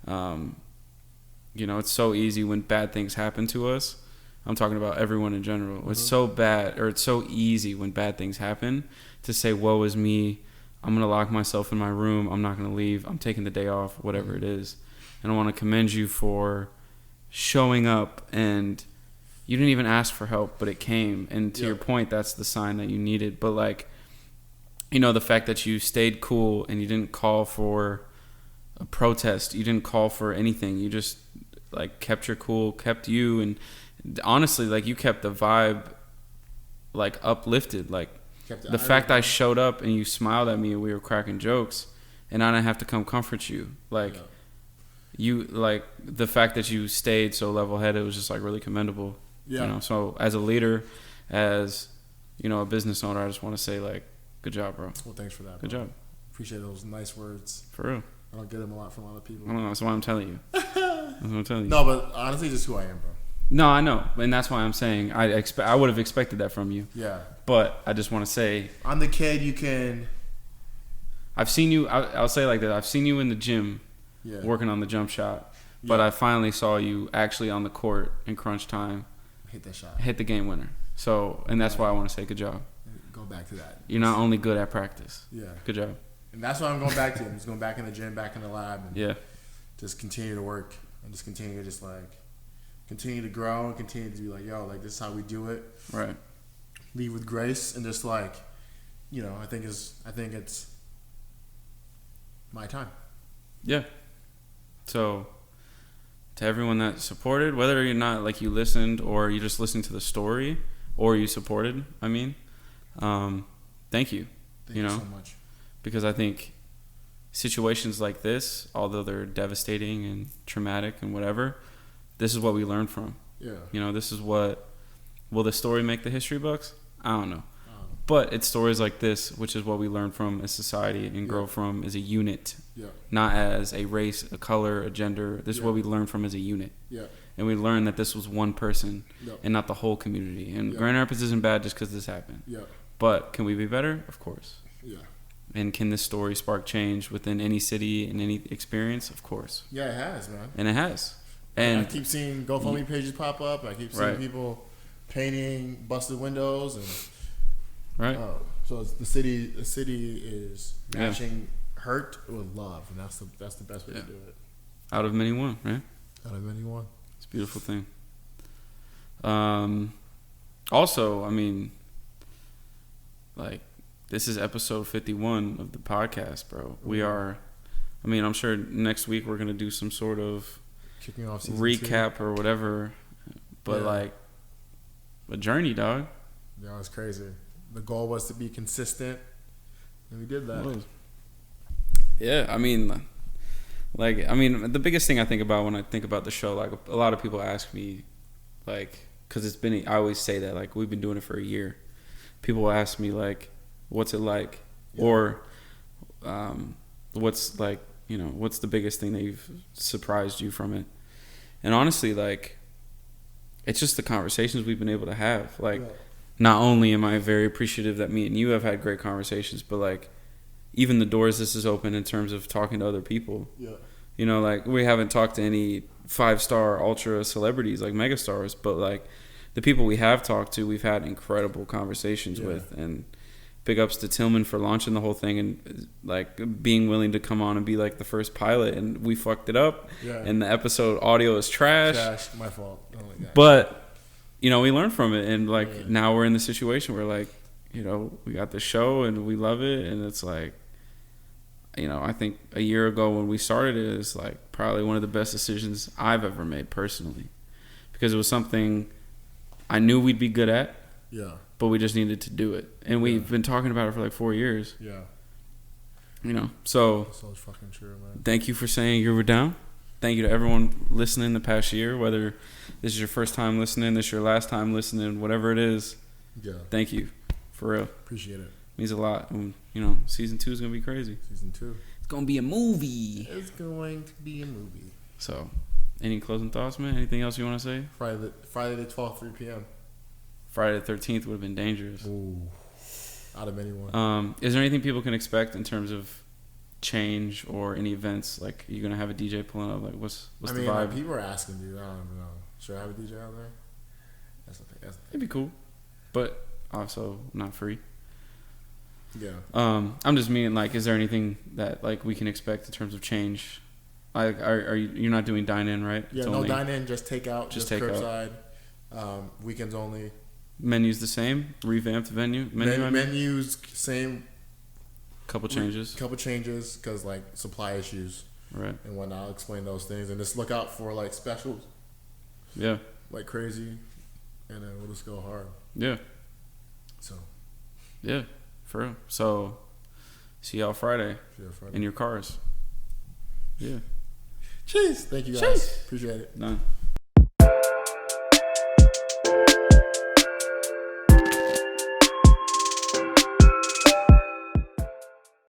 You know, it's so easy when bad things happen to us I'm talking about everyone in general. Mm-hmm. It's so bad, or it's so easy when bad things happen to say, woe is me. I'm going to lock myself in my room. I'm not going to leave. I'm taking the day off, whatever it is. And I want to commend you for showing up, and you didn't even ask for help, but it came. And to your point, that's the sign that you needed. But like, you know, the fact that you stayed cool and you didn't call for a protest, you didn't call for anything. You just like kept your cool, kept you, and honestly, like you kept the vibe like uplifted. Like the fact I showed up and you smiled at me and we were cracking jokes, and I didn't have to come comfort you. Like you, like the fact that you stayed so level-headed was just like really commendable. Yeah. You know, so as a leader, as you know, a business owner, I just want to say like, good job, bro. Well, thanks for that. Good job. Appreciate those nice words. For real. I don't get them a lot from a lot of people. I don't know. That's why I'm telling you. That's what I'm telling you. No, but honestly, just who I am, bro. No, I know, and that's why I'm saying I would have expected that from you. Yeah. But I just want to say, I'm the kid you can. I've seen you. I'll say it like that. I've seen you in the gym, working on the jump shot. But I finally saw you actually on the court in crunch time. Hit that shot. Hit the game winner. So, and that's why I want to say good job. Go back to that. You're not only good at practice. Yeah. Good job. And that's what I'm going back to. I'm just going back in the gym, back in the lab, and just continue to work and just continue to just like continue to grow and continue to be like, yo, like this is how we do it. Right. Lead with grace and just like, you know, I think it's my time. Yeah. So to everyone that supported, whether you're not like you listened or you just listened to the story or you supported, I mean, thank you. Thank you so much. Because I think situations like this, although they're devastating and traumatic and whatever, this is what we learn from. Yeah. You know, this is what, will the story make the history books? I don't know. But it's stories like this, which is what we learn from as society and grow from as a unit. Yeah. Not as a race, a color, a gender. This is what we learn from as a unit. Yeah. And we learned that this was one person and not the whole community. And Grand Rapids isn't bad just because this happened. Yeah. But can we be better? Of course. Yeah. And can this story spark change within any city and any experience? Of course. Yeah, it has, man. And it has. And I keep seeing GoFundMe pages pop up. I keep seeing people painting busted windows and so the city is matching hurt with love, and that's the best way to do it. Out of many one, right? Out of many one. It's a beautiful thing. Also, I mean, like, this is episode 51 of the podcast, bro. We are, I mean, I'm sure next week we're gonna do some sort of kicking off recap 2. Or whatever, but like a journey, dog. Yeah, it's crazy. The goal was to be consistent, and we did that. Yeah, I mean, the biggest thing I think about when I think about the show, like a lot of people ask me, like, because it's been, I always say that, like, we've been doing it for a year. People ask me, like, what's it like? Yeah. Or what's, like, you know, what's the biggest thing that you've surprised you from it? And honestly, like, it's just the conversations we've been able to have. Like, not only am I very appreciative that me and you have had great conversations, but like even the doors this has opened in terms of talking to other people. Yeah. You know, like we haven't talked to any 5-star ultra celebrities like megastars, but like the people we have talked to, we've had incredible conversations with. And big ups to Tillman for launching the whole thing and like being willing to come on and be like the first pilot, and we fucked it up. Yeah. And the episode audio is trash. My fault. Oh my God. But you know, we learned from it, and like now we're in the situation where like, you know, we got the show and we love it, and it's like, you know, I think a year ago when we started it is like probably one of the best decisions I've ever made personally, because it was something I knew we'd be good at, but we just needed to do it, and we've been talking about it for like 4 years. Yeah, you know, so fucking true, man. Thank you for saying you were down. Thank you to everyone listening the past year, whether this is your first time listening, this is your last time listening, whatever it is. Yeah. Thank you. For real. Appreciate it. Means a lot. And, you know, season 2 is going to be crazy. Season 2. It's going to be a movie. It's going to be a movie. So, any closing thoughts, man? Anything else you want to say? Friday the 12th, 3 p.m. Friday the 13th would have been dangerous. Ooh. Out of anyone. Is there anything people can expect in terms of change or any events? Like, are you gonna have a DJ pulling up? Like, what's the vibe? People are asking, dude. I don't know. Should I have a DJ out there? That's the thing. It'd be cool, but also not free. Yeah. I'm just meaning, like, is there anything that, like, we can expect in terms of change? Like, are you're not doing dine-in, right? Yeah, no dine-in, just takeout, just curbside, weekends only. Menu's the same? Revamped menu? Menus, same. Couple changes, because, like, supply issues. Right. And whatnot. I'll explain those things. And just look out for, like, specials. Yeah. Like crazy. And then we'll just go hard. Yeah. So. Yeah, for real. So, see y'all Friday. In your cars. Yeah. Cheers. Thank you guys. Appreciate it. Done.